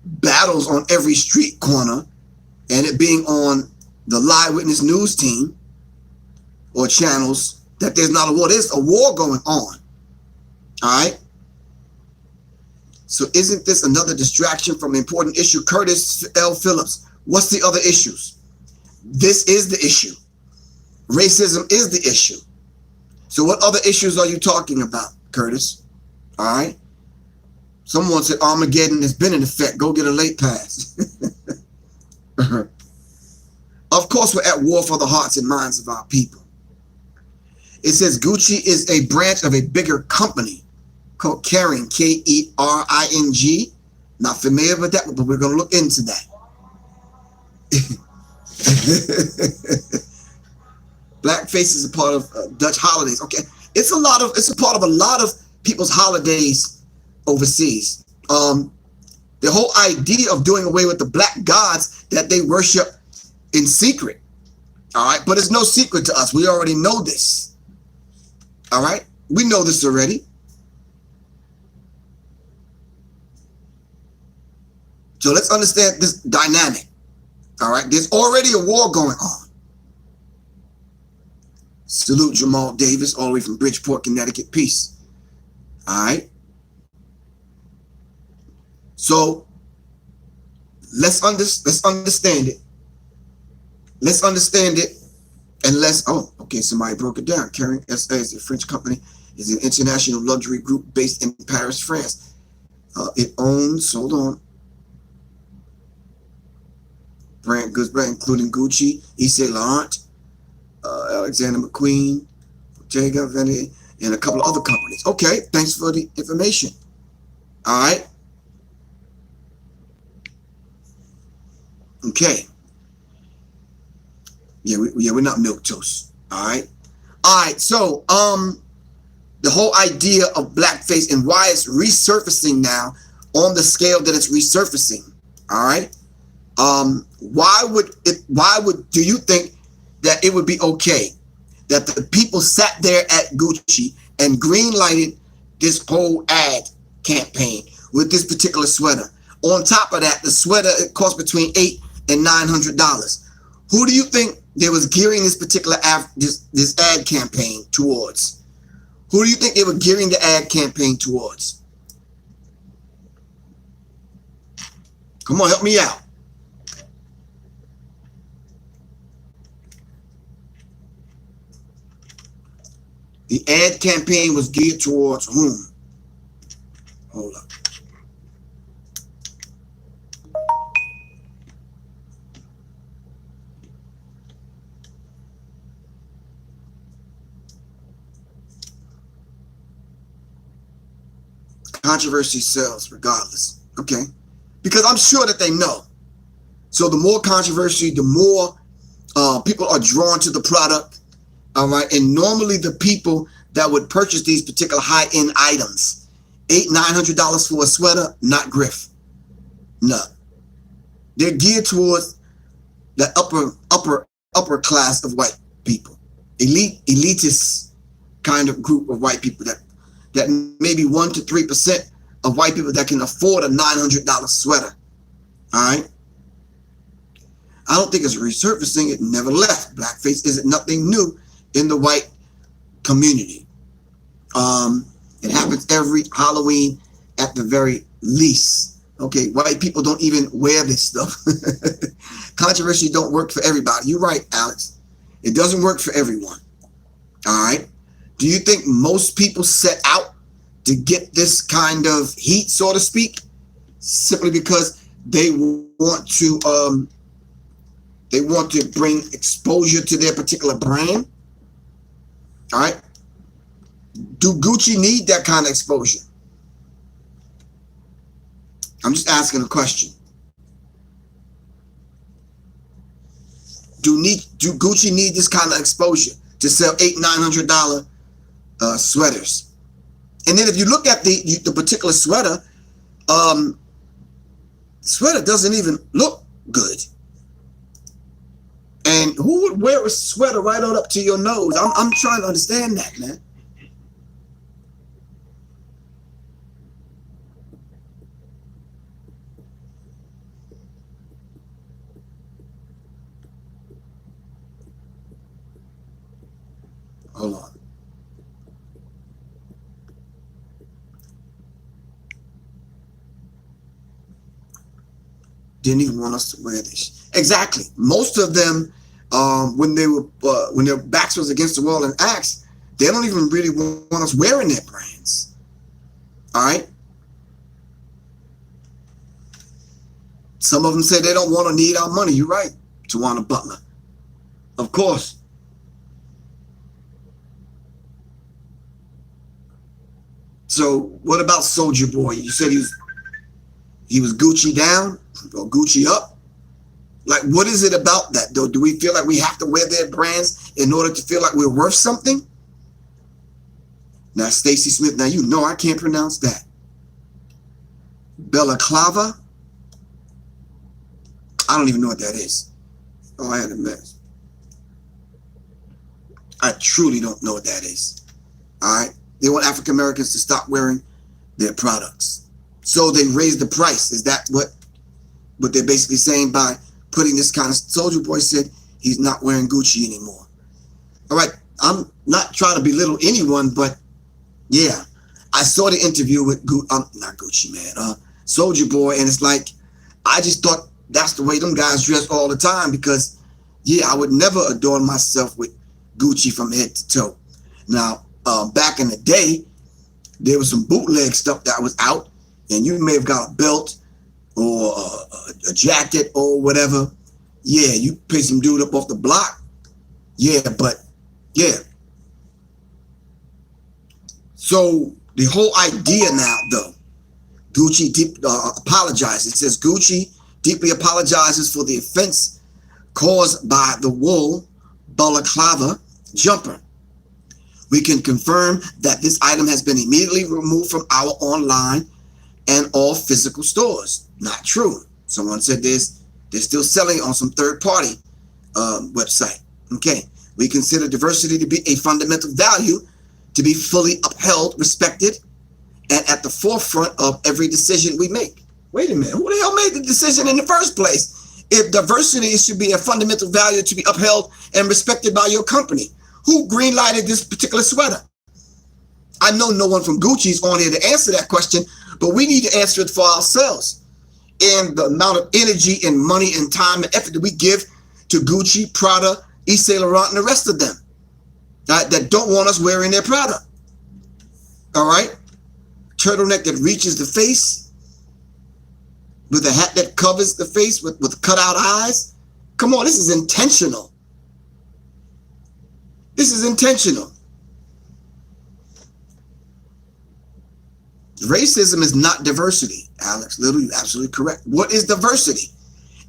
battles on every street corner, and it being on the live witness news team or channels, that there's not a war. There's a war going on. All right. So isn't this another distraction from an important issue? Curtis L. Phillips, what's the other issues? This is the issue. Racism is the issue. So what other issues are you talking about, Curtis? All right. Someone said Armageddon has been in effect. Go get a late pass. Of course, we're at war for the hearts and minds of our people. It says Gucci is a branch of a bigger company called Kering, K-E-R-I-N-G. Not familiar with that, but we're going to look into that. BlackFace is a part of Dutch holidays. Okay, it's a part of a lot of people's holidays overseas. The whole idea of doing away with the black gods that they worship in secret. All right, but it's no secret to us. We already know this. All right, we know this already. So let's understand this dynamic. All right, there's already a war going on. Salute Jamal Davis, all the way from Bridgeport, Connecticut. Peace. All right. So let's understand it. Let's understand it, and okay, somebody broke it down. Kering SA is a French company, is an international luxury group based in Paris, France. It owns, hold on, goods brand including Gucci, Yves Saint Laurent, Alexander McQueen, Bottega Veneta, and a couple of other companies. Okay, thanks for the information. All right. Okay. Yeah, we're not milquetoast. All right. All right. So, the whole idea of blackface and why it's resurfacing now on the scale that it's resurfacing. All right. Why do you think that it would be okay that the people sat there at Gucci and green lighted this whole ad campaign with this particular sweater? On top of that, the sweater, it cost between $800 and $900. Who do you think they was gearing this particular this ad campaign towards? Who do you think they were gearing the ad campaign towards? Come on, help me out. The ad campaign was geared towards whom? Hold up. Controversy sells regardless. Okay. Because I'm sure that they know. So the more controversy, the more people are drawn to the product. All right. And normally the people that would purchase these particular high-end items, $800-900 for a sweater, not Griff. No. They're geared towards the upper class of white people. Elitist kind of group of white people that maybe 1 to 3% of white people that can afford a $900 sweater. All right. I don't think it's resurfacing. It never left. Blackface isn't nothing new in the white community. It happens every Halloween at the very least. Okay, white people don't even wear this stuff. Controversy don't work for everybody. You're right, Alex. It doesn't work for everyone. All right. Do you think most people set out to get this kind of heat, so to speak, simply because they want to bring exposure to their particular brand. All right. Do Gucci need that kind of exposure? I'm just asking a question. Do Gucci need this kind of exposure to sell $800-900 sweaters? And then if you look at the particular sweater, sweater doesn't even look good. And who would wear a sweater right on up to your nose? I'm trying to understand that, man. Hold on. Didn't even want us to wear this. Exactly. Most of them, when their backs was against the wall and asked, they don't even really want us wearing their brands. All right. Some of them say they don't want to need our money. You're right, Tawana Butler. Of course. So what about Soulja Boy? You said he was Gucci down or Gucci up? Like, what is it about that, though? Do we feel like we have to wear their brands in order to feel like we're worth something? Now, Stacy Smith, now you know I can't pronounce that. Balaclava? I don't even know what that is. Oh, I had a mess. I truly don't know what that is. All right? They want African Americans to stop wearing their products. So they raise the price. Is that what they're basically saying by putting this kind of... Soulja Boy said he's not wearing Gucci anymore. All right. I'm not trying to belittle anyone, but yeah. I saw the interview with not Gucci, man. Soulja Boy, and it's like, I just thought that's the way them guys dress all the time because, yeah, I would never adorn myself with Gucci from head to toe. Now, back in the day, there was some bootleg stuff that was out, and you may have got a belt or a jacket or whatever. Yeah, you pay some dude up off the block. Yeah, but yeah. So the whole idea now, though, Gucci apologizes. It says Gucci deeply apologizes for the offense caused by the wool balaclava jumper. We can confirm that this item has been immediately removed from our online and all physical stores. Not true. Someone said they're still selling it on some third-party website. Okay. We consider diversity to be a fundamental value to be fully upheld, respected, and at the forefront of every decision we make. Wait a minute. Who the hell made the decision in the first place? If diversity should be a fundamental value to be upheld and respected by your company, who greenlighted this particular sweater? I know no one from Gucci's on here to answer that question, but we need to answer it for ourselves. And the amount of energy and money and time and effort that we give to Gucci, Prada, Yves Saint Laurent, and the rest of them that don't want us wearing their product. All right? Turtleneck that reaches the face with a hat that covers the face with cutout eyes. Come on, this is intentional. This is intentional. Racism is not diversity, Alex Little. You're absolutely correct. What is diversity?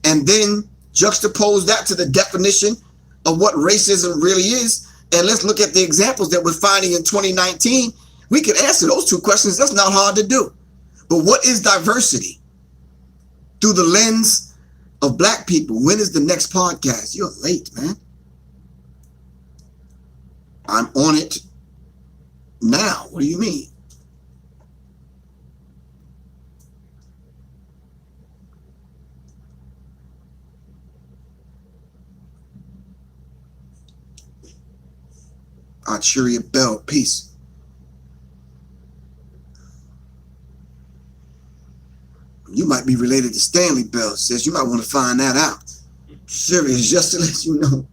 And then juxtapose that to the definition of what racism really is. And let's look at the examples that we're finding in 2019. We can answer those two questions. That's not hard to do. But what is diversity? Through the lens of Black people. When is the next podcast? You're late, man. I'm on it now. What do you mean? Archeria Bell, peace. You might be related to Stanley Bell, says you might want to find that out. Sirius, just to let you know.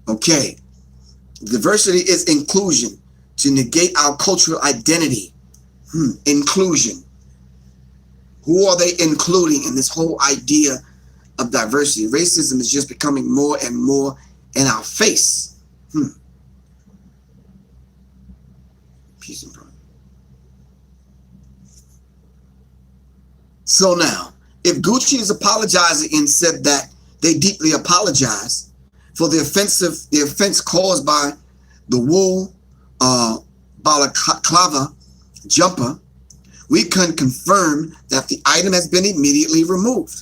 Okay. Diversity is inclusion, to negate our cultural identity. Inclusion. Who are they including in this whole idea of diversity? Racism is just becoming more and more in our face. Peace and progress. So now, if Gucci is apologizing and said that they deeply apologize for the offense caused by the wool balaclava jumper, we can confirm that the item has been immediately removed.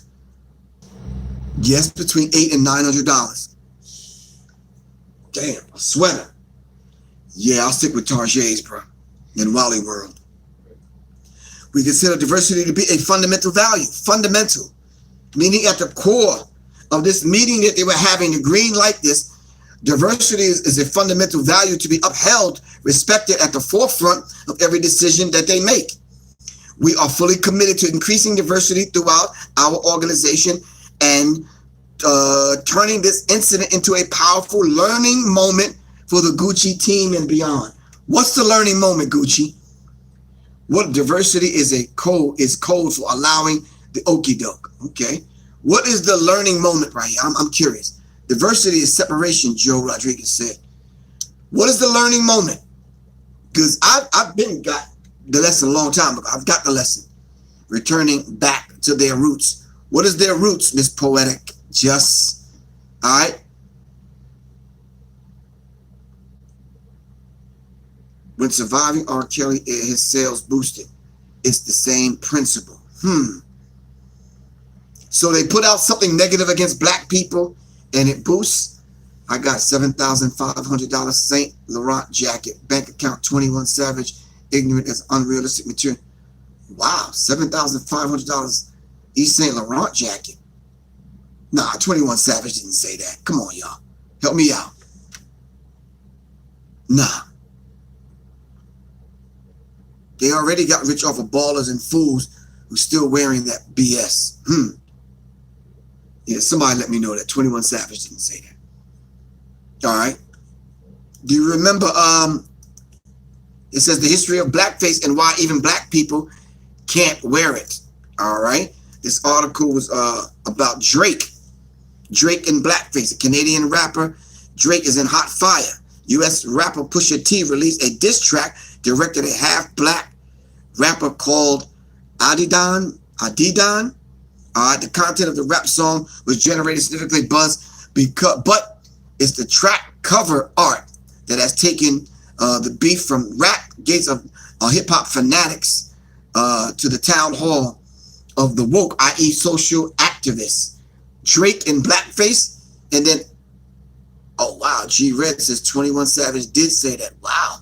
Yes, between $800 and $900. Damn, a sweater. Yeah, I'll stick with Target's, bro, in Wally World. We consider diversity to be a fundamental value. Fundamental, meaning at the core of this meeting that they were having, agreeing like this, diversity is a fundamental value to be upheld, respected at the forefront of every decision that they make. We are fully committed to increasing diversity throughout our organization and turning this incident into a powerful learning moment for the Gucci team and beyond. What's the learning moment, Gucci? What diversity is code for allowing the okie doke. Okay. What is the learning moment right here? I'm curious. Diversity is separation, Joe Rodriguez said. What is the learning moment? Because I've been got the lesson a long time ago. I've got the lesson. Returning back to their roots. What is their roots, Miss Poetic? Just, all right. When surviving R. Kelly, his sales boosted. It's the same principle. So they put out something negative against black people and it boosts. I got $7,500 Saint Laurent jacket, bank account 21 Savage, ignorant as unrealistic material. Wow, $7,500 East Saint Laurent jacket. Nah, 21 Savage didn't say that. Come on, y'all. Help me out. Nah. They already got rich off of ballers and fools who's still wearing that BS. Yeah, somebody let me know that 21 Savage didn't say that. All right. Do you remember, it says the history of blackface and why even black people can't wear it. All right. This article was about Drake. Drake and blackface, a Canadian rapper. Drake is in hot fire. U.S. rapper Pusha T released a diss track directed at half-black rapper called Adidon. The content of the rap song was generated significantly buzz but it's the track cover art that has taken the beef from rap gates of hip-hop fanatics to the town hall of the woke, i.e. social activists. Drake in blackface, and then, oh wow, G Red says 21 Savage did say that. Wow.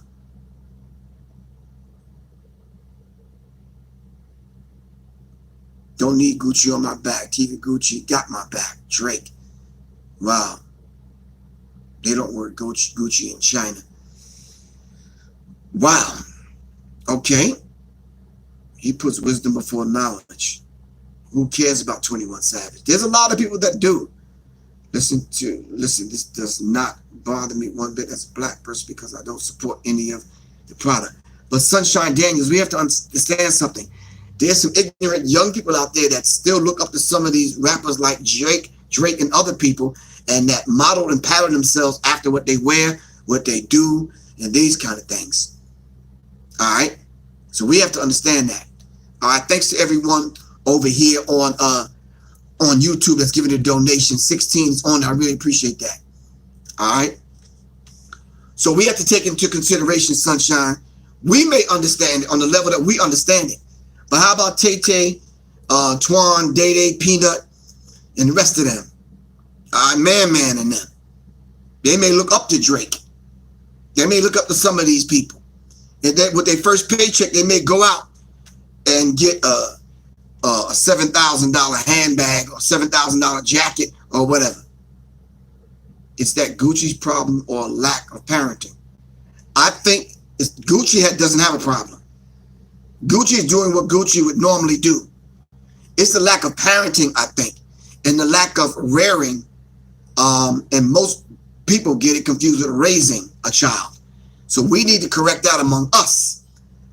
Don't need Gucci on my back. TV Gucci got my back. Drake. Wow. They don't wear Gucci in China. Wow. Okay. He puts wisdom before knowledge. Who cares about 21 Savage? There's a lot of people that do. Listen, this does not bother me one bit as a black person because I don't support any of the product. But Sunshine Daniels, we have to understand something. There's some ignorant young people out there that still look up to some of these rappers like Drake and other people, and that model and pattern themselves after what they wear, what they do, and these kind of things. All right? So we have to understand that. All right, thanks to everyone over here on YouTube that's giving a donation. 16 is on there. I really appreciate that. All right? So we have to take into consideration, Sunshine. We may understand it on the level that we understand it. But how about Tay-Tay, Twan, Day-Day, Peanut, and the rest of them? Man and them. They may look up to Drake. They may look up to some of these people. And then with their first paycheck, they may go out and get a $7,000 handbag or $7,000 jacket or whatever. It's that Gucci's problem or lack of parenting. I think Gucci doesn't have a problem. Gucci is doing what Gucci would normally do. It's the lack of parenting, I think, and the lack of rearing. And most people get it confused with raising a child. So we need to correct that among us.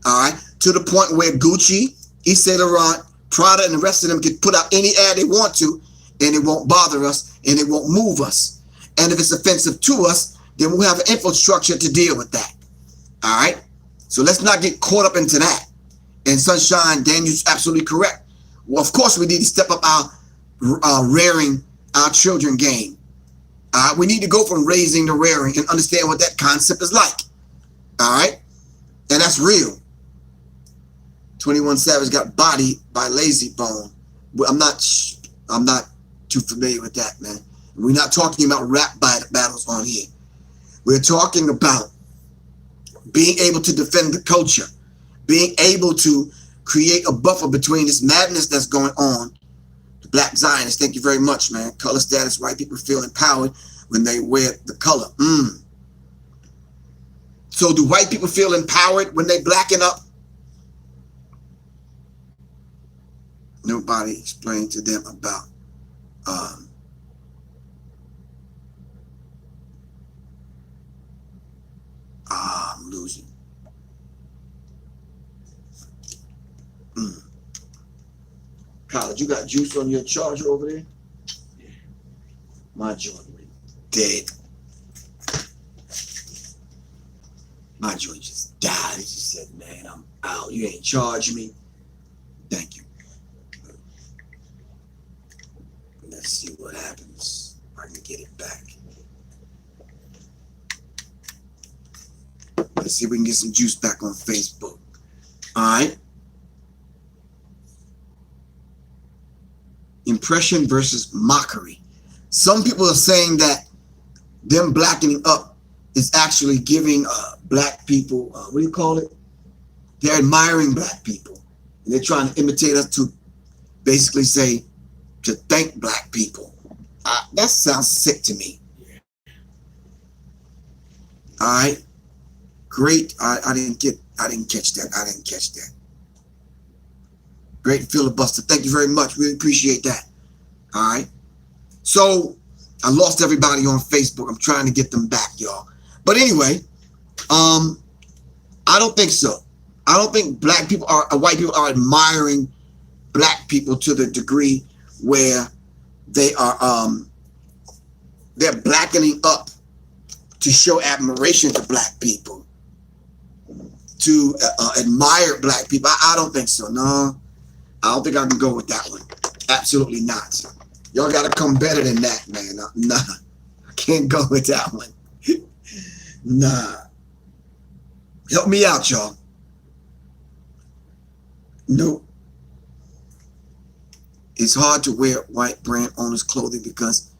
All right. To the point where Gucci, Yves Saint Laurent, Prada and the rest of them can put out any ad they want to, and it won't bother us, and it won't move us. And if it's offensive to us, then we'll have an infrastructure to deal with that. All right? So let's not get caught up into that. And Sunshine, Daniel's absolutely correct. Well, of course, we need to step up our rearing our children game. We need to go from raising to rearing and understand what that concept is like. All right? And that's real. 21 Savage got bodied by Lazy Bone. I'm not too familiar with that, man. We're not talking about rap battles on here. We're talking about being able to defend the culture, being able to create a buffer between this madness that's going on. The Black Zionists, thank you very much, man. Color status, white people feel empowered when they wear the color. So do white people feel empowered when they blacken up? Nobody explained to them about I'm losing. College, you got juice on your charger over there? Yeah. My joint went dead. My joint just died. It just said, man, I'm out. You ain't charging me. Thank you. Let's see what happens. I can get it back. Let's see if we can get some juice back on Facebook. All right. Impression versus mockery. Some people are saying that them blackening up is actually giving black people, what do you call it? They're admiring black people. And they're trying to imitate us to basically say, to thank black people. That sounds sick to me. All right. Great. I didn't catch that. Great filibuster. Thank you very much. Really appreciate that. All right. So I lost everybody on Facebook. I'm trying to get them back, y'all. But anyway, I don't think so. I don't think white people are admiring black people to the degree where they are they're blackening up to show admiration to black people, to admire black people. I don't think so. No, I don't think I can go with that one. Absolutely not. Y'all got to come better than that, man. Nah, I can't go with that one. Nah. Help me out, y'all. Nope. It's hard to wear white brand owners' clothing because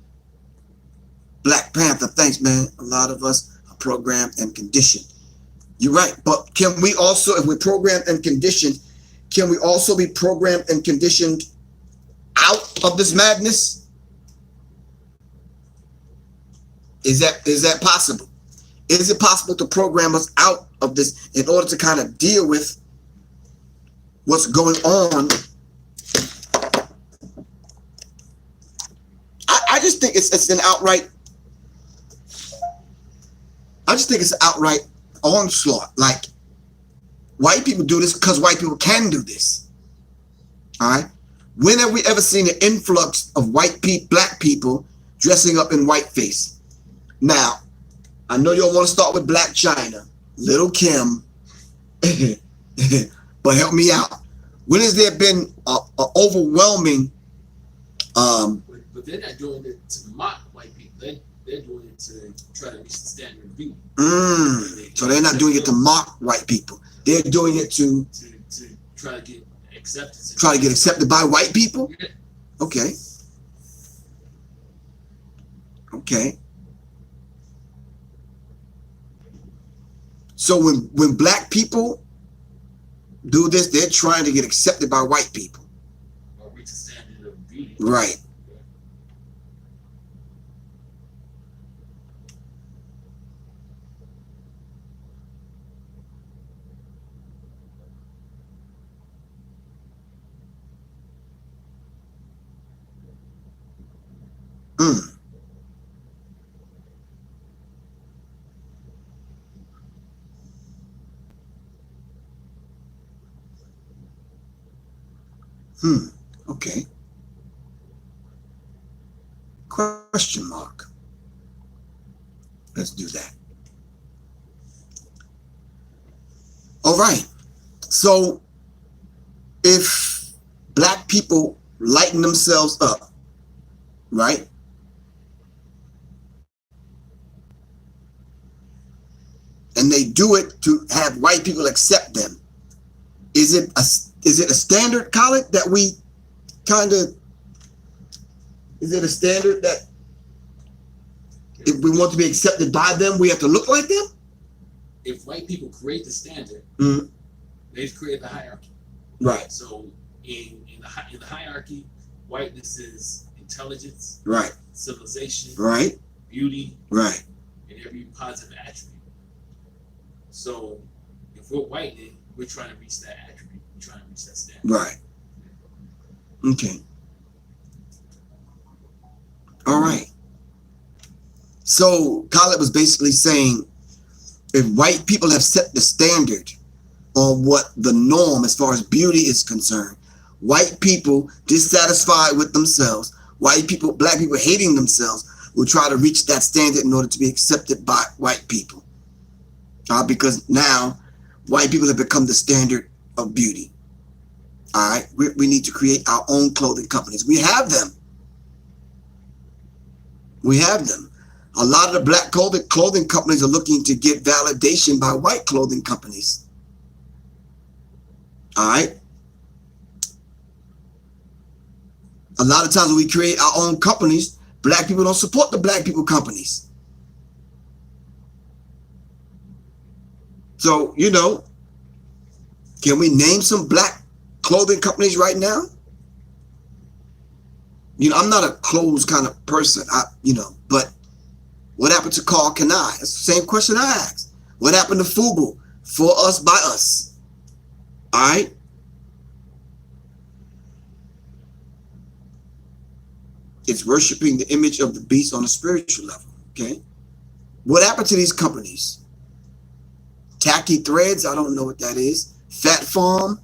Black Panther, thanks, man. A lot of us are programmed and conditioned. You're right. But can we also, if we're programmed and conditioned, can we also be programmed and conditioned out of this madness? Is that possible? Is it possible to program us out of this in order to kind of deal with what's going on? I just think it's an outright. I just think it's an outright onslaught. Like, white people do this because white people can do this. All right. When have we ever seen an influx of black people dressing up in whiteface? Now, I know you all want to start with Black China, Little Kim, but help me out. When has there been an overwhelming? But they're not doing it to mock white people. They're doing it to try to reach the standard of beauty. So they're not doing it to mock white people. They're doing it to try to get acceptance. Try to get accepted by white people? Yeah. Okay. Okay. So when black people do this, they're trying to get accepted by white people. Or reach the standard of beauty. Right. Okay. Question mark. Let's do that. All right. So if black people lighten themselves up, right? And they do it to have white people accept them. Is it a standard, Khaled, that we kind of, is it a standard that if we want to be accepted by them, we have to look like them? If white people create the standard, they've created the hierarchy. Right. So in the hierarchy, whiteness is intelligence, right, civilization, right, beauty, right, and every positive attribute. So if we're whitening, we're trying to reach that attribute. We're trying to reach that standard. Right. Okay. All right. So Khaled was basically saying, if white people have set the standard on what the norm as far as beauty is concerned, white people dissatisfied with themselves, white people, black people hating themselves, will try to reach that standard in order to be accepted by white people. Because now white people have become the standard of beauty. All right, we need to create our own clothing companies. We have them. We have them. A lot of the black clothing companies are looking to get validation by white clothing companies. All right. A lot of times when we create our own companies, black people don't support the black people companies. So, you know, can we name some black clothing companies right now? You know, I'm not a clothes kind of person, but what happened to Carl Kanai? That's the same question I asked. What happened to Fubu? For us, by us. All right? It's worshiping the image of the beast on a spiritual level, okay? What happened to these companies? Tacky Threads, I don't know what that is. Fat Farm,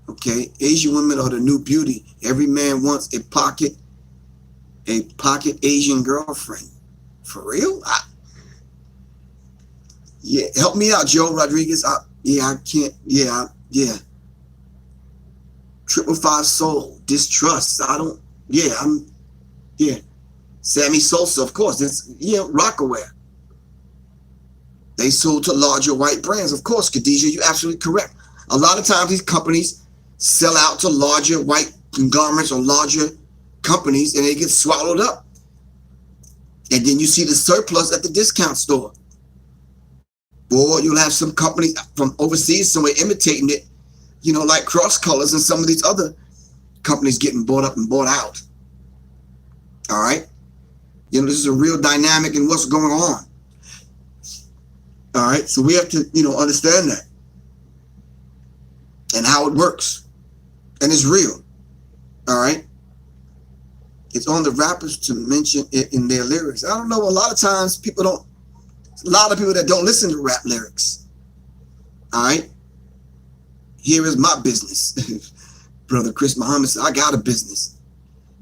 okay? Asian women are the new beauty. Every man wants a pocket Asian girlfriend. For real? Yeah, help me out, Joe Rodriguez. I can't. Yeah. 555 Soul, Distrust. Sammy Sosa, of course. Rockaware. They sold to larger white brands. Of course, Khadijah, you're absolutely correct. A lot of times these companies sell out to larger white conglomerates or larger companies and they get swallowed up. And then you see the surplus at the discount store. Or you'll have some companies from overseas somewhere imitating it, like Cross Colors and some of these other companies getting bought up and bought out. All right? This is a real dynamic in what's going on. All right? So we have to, understand that. And how it works. And it's real. All right? It's on the rappers to mention it in their lyrics. I don't know. A lot of times a lot of people that don't listen to rap lyrics. All right. Here is my business. Brother Chris Muhammad said, I got a business.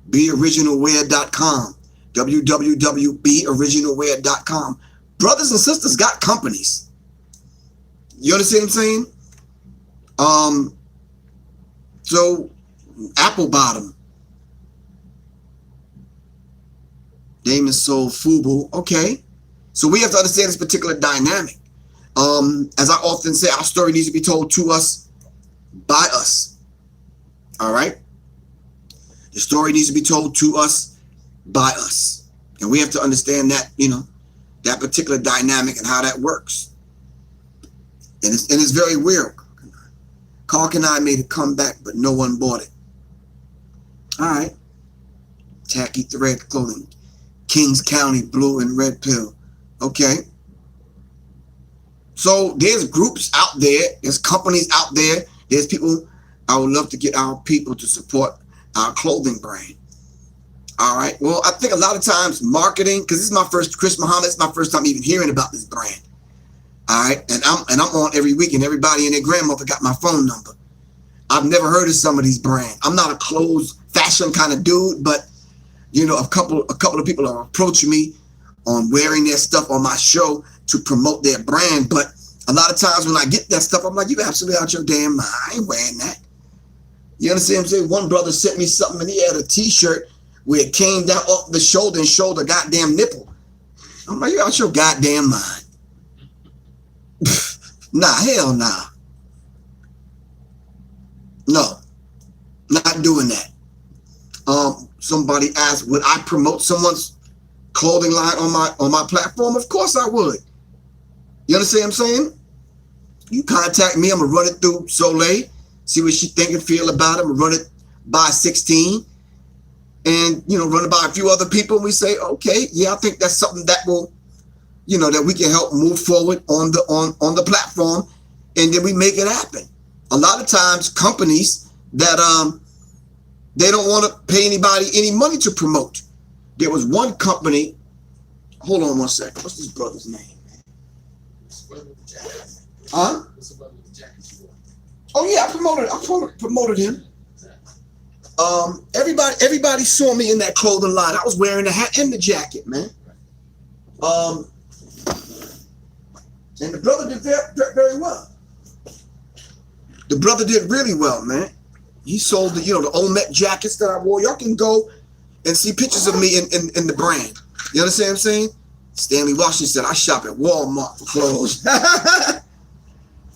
BeOriginalWear.com. www.beoriginalwear.com. Brothers and sisters got companies. You understand what I'm saying? So Apple Bottom. Damon Soul Fubu. Okay. So we have to understand this particular dynamic. As I often say, our story needs to be told to us by us. All right. The story needs to be told to us by us. And we have to understand that, that particular dynamic and how that works. And it's very weird. Carl and I made a comeback, but no one bought it. All right. Tacky Thread Clothing. Kings County Blue and Red Pill. Okay. So there's groups out there. There's companies out there. There's people. I would love to get our people to support our clothing brand. All right. Well, I think a lot of times marketing, because this is my first, Chris Muhammad, it's my first time even hearing about this brand. All right. And I'm on every week and everybody and their grandmother got my phone number. I've never heard of some of these brands. I'm not a clothes fashion kind of dude, but you know, a couple of people are approaching me on wearing their stuff on my show to promote their brand. But a lot of times when I get that stuff, I'm like, you absolutely out your damn mind. I ain't wearing that. You understand what I'm saying? One brother sent me something and he had a t-shirt where it came down off the shoulder and showed a goddamn nipple. I'm like, you out your goddamn mind. Nah, hell nah. No, not doing that. Somebody asked, would I promote someone's clothing line on my platform? Of course I would. You understand what I'm saying? You contact me, I'm gonna run it through Soleil, see what she think and feel about it. I'm gonna run it by 16, and you know, run it by a few other people. And we say, okay, yeah, I think that's something that will, you know, that we can help move forward on the platform, and then we make it happen. A lot of times, companies that they don't want to pay anybody any money to promote. There was one company. Hold on one second. What's this brother's name? Huh? Oh yeah, I promoted him. Everybody saw me in that clothing line. I was wearing the hat and the jacket, man. And the brother did very well. The brother did really well, man. He sold the, you know, the old Met jackets that I wore. Y'all can go and see pictures of me in the brand. You understand what I'm saying? Stanley Washington said, I shop at Walmart for clothes.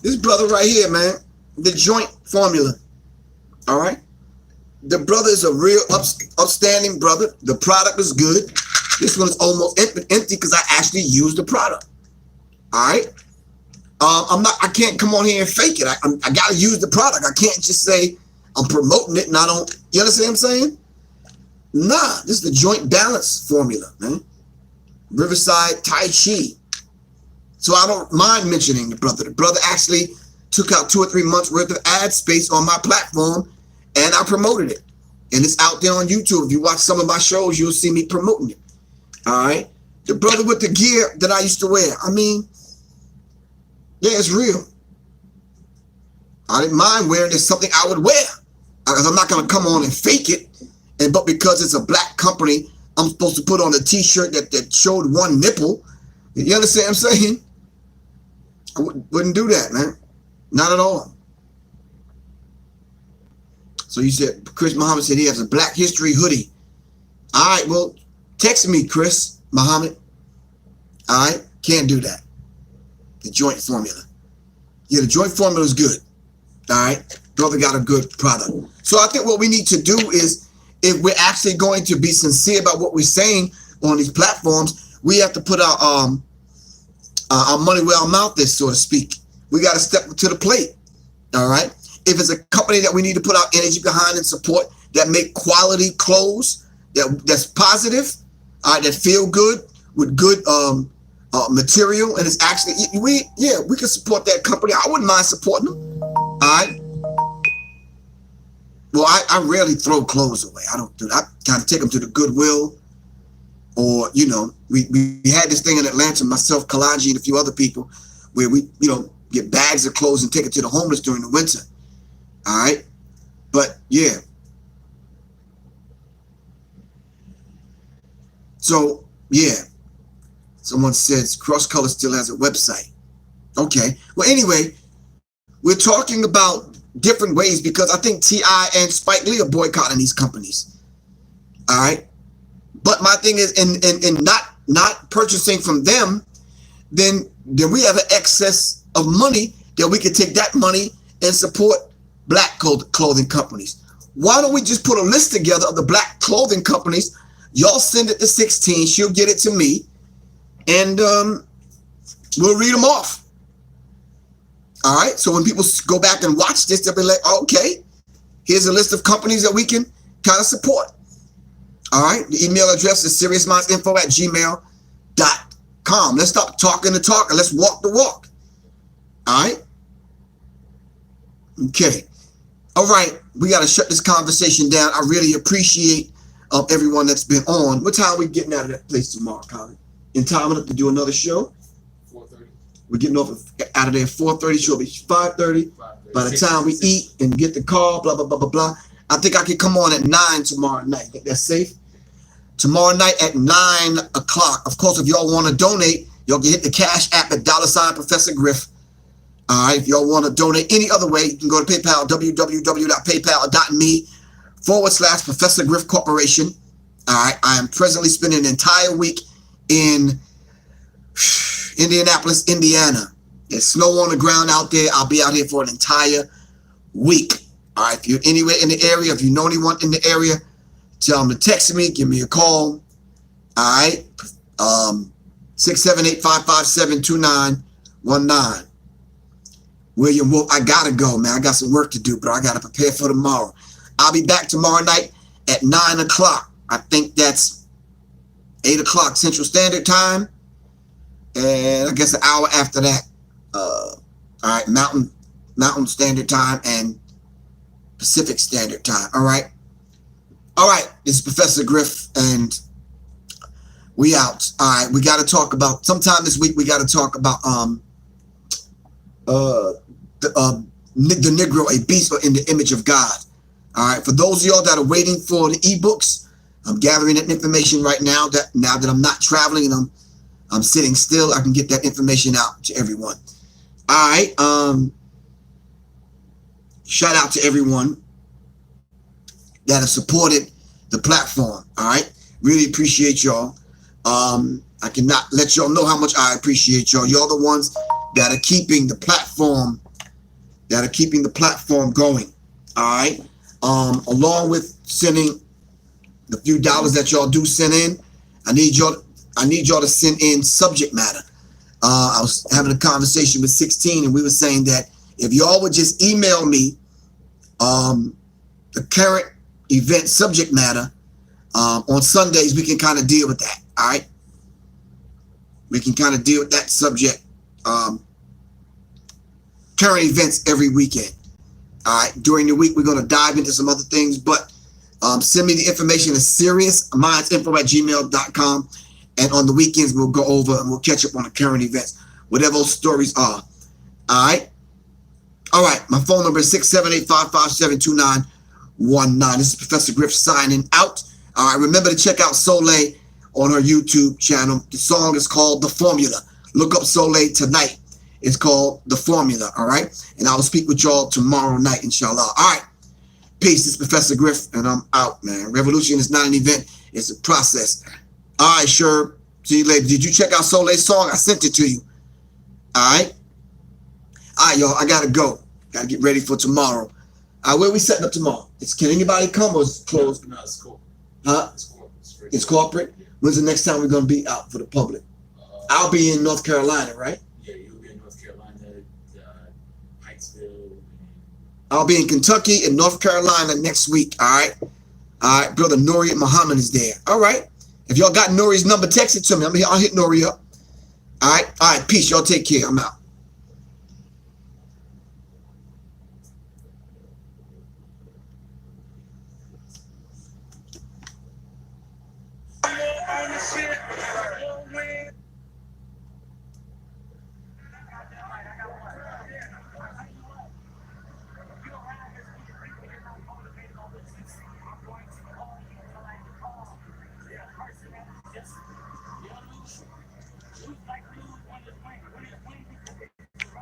This brother right here, man, the joint formula. All right? The brother is a real upstanding brother. The product is good. This one is almost empty because I actually used the product. All right? I can't come on here and fake it. I got to use the product. I can't just say I'm promoting it and I don't. You understand what I'm saying? Nah, this is the joint balance formula, man. Riverside Tai Chi. So I don't mind mentioning the brother. The brother actually took out 2 or 3 months worth of ad space on my platform and I promoted it. And it's out there on YouTube. If you watch some of my shows, you'll see me promoting it. All right. The brother with the gear that I used to wear. I mean, yeah, it's real. I didn't mind wearing it. Something I would wear. Because I'm not going to come on and fake it. But because it's a black company, I'm supposed to put on a t-shirt that showed one nipple. You understand what I'm saying? I wouldn't do that, man. Not at all. So you said, Chris Muhammad said he has a Black History hoodie. All right, well, text me, Chris Muhammad. All right, can't do that. The joint formula. Yeah, the joint formula is good. All right, brother got a good product. So I think what we need to do is, if we're actually going to be sincere about what we're saying on these platforms, we have to put our money where our mouth is, so to speak. We got to step to the plate. All right. If it's a company that we need to put our energy behind and support, that make quality clothes, that's positive, that feel good with good material, and it's actually we can support that company. I wouldn't mind supporting them. All right. Well, I rarely throw clothes away. I don't do that. I kind of take them to the Goodwill, or you know, we had this thing in Atlanta, myself, Kalaji, and a few other people, where we get bags of clothes and take it to the homeless during the winter. All right, but yeah. So yeah, someone says Cross Color still has a website. Okay. Well, anyway, we're talking about different ways because I think T.I. and Spike Lee are boycotting these companies. All right. But my thing is, in not purchasing from them, then we have an excess of money that we can take that money and support black clothing companies. Why don't we just put a list together of the black clothing companies? Y'all send it to 16. She'll get it to me, and we'll read them off. All right. So when people go back and watch this, they'll be like, oh, okay, here's a list of companies that we can kind of support. All right. The email address is seriousmindsinfo@gmail.com. Let's stop talking the talk and let's walk the walk. All right. Okay. All right. We got to shut this conversation down. I really appreciate everyone that's been on. What time are we getting out of that place tomorrow, Colin? In time enough to do another show? 4:30. We're getting out of there at 4:30. She'll be 5:30. By the time we eat and get the car, blah, blah, blah, blah, blah. I think I can come on at 9 tomorrow night. Think that's safe? Tomorrow night at 9 o'clock. Of course, if y'all want to donate, y'all can hit the Cash App at $ Professor Griff. All right. If y'all want to donate any other way, you can go to PayPal, www.paypal.me/Professor Griff Corporation. All right. I am presently spending an entire week in Indianapolis, Indiana. There's snow on the ground out there. I'll be out here for an entire week. All right. If you're anywhere in the area, if you know anyone in the area, tell them to text me, give me a call. All right. 678-557-2919. William Wolf, I got to go, man. I got some work to do, but I got to prepare for tomorrow. I'll be back tomorrow night at 9 o'clock. I think that's 8 o'clock Central Standard Time. And I guess an hour after that. All right. Mountain Standard Time and Pacific Standard Time. All right. All right. This is Professor Griff, and we out. All right. We got to talk about, sometime this week, we got to talk about the Negro, a beast in the image of God. All right. For those of y'all that are waiting for the ebooks, I'm gathering that information right now. Now that I'm not traveling and I'm sitting still, I can get that information out to everyone. All right. Shout out to everyone that have supported the platform. All right. Really appreciate y'all. I cannot let y'all know how much I appreciate y'all. Y'all the ones that are keeping the platform going. All right. Along with sending the few dollars that y'all do send in, I need y'all to send in subject matter. I was having a conversation with 16, and we were saying that if y'all would just email me the current event subject matter, on Sundays we can kind of deal with that. All right. We can kind of deal with that subject. Current events every weekend. All right. During the week, we're going to dive into some other things, but send me the information at SiriusMindz@gmail.com. And on the weekends, we'll go over and we'll catch up on the current events, whatever those stories are. All right. All right. My phone number is 678-557-2919. This is Professor Griff signing out. All right. Remember to check out Soleil on her YouTube channel. The song is called The Formula. Look up Soleil tonight. It's called The Formula. All right. And I will speak with y'all tomorrow night, inshallah. All right. Peace. This is Professor Griff, and I'm out, man. Revolution is not an event. It's a process. All right, sure. See you later. Did you check out Soleil's song? I sent it to you. All right. All right, y'all. I got to go. Got to get ready for tomorrow. Where we setting up tomorrow? Can anybody come, or is it closed? No, it's cool. Huh? It's corporate. It's corporate? Yeah. When's the next time we're going to be out for the public? I'll be in North Carolina, right? Yeah, you'll be in North Carolina, Pikesville. I'll be in Kentucky and North Carolina next week. All right. All right. Brother Nuri Muhammad is there. All right. If y'all got Nuri's number, text it to me. I'll hit Nuri up. All right. All right. Peace. Y'all take care. I'm out. Just, you know, like, when it's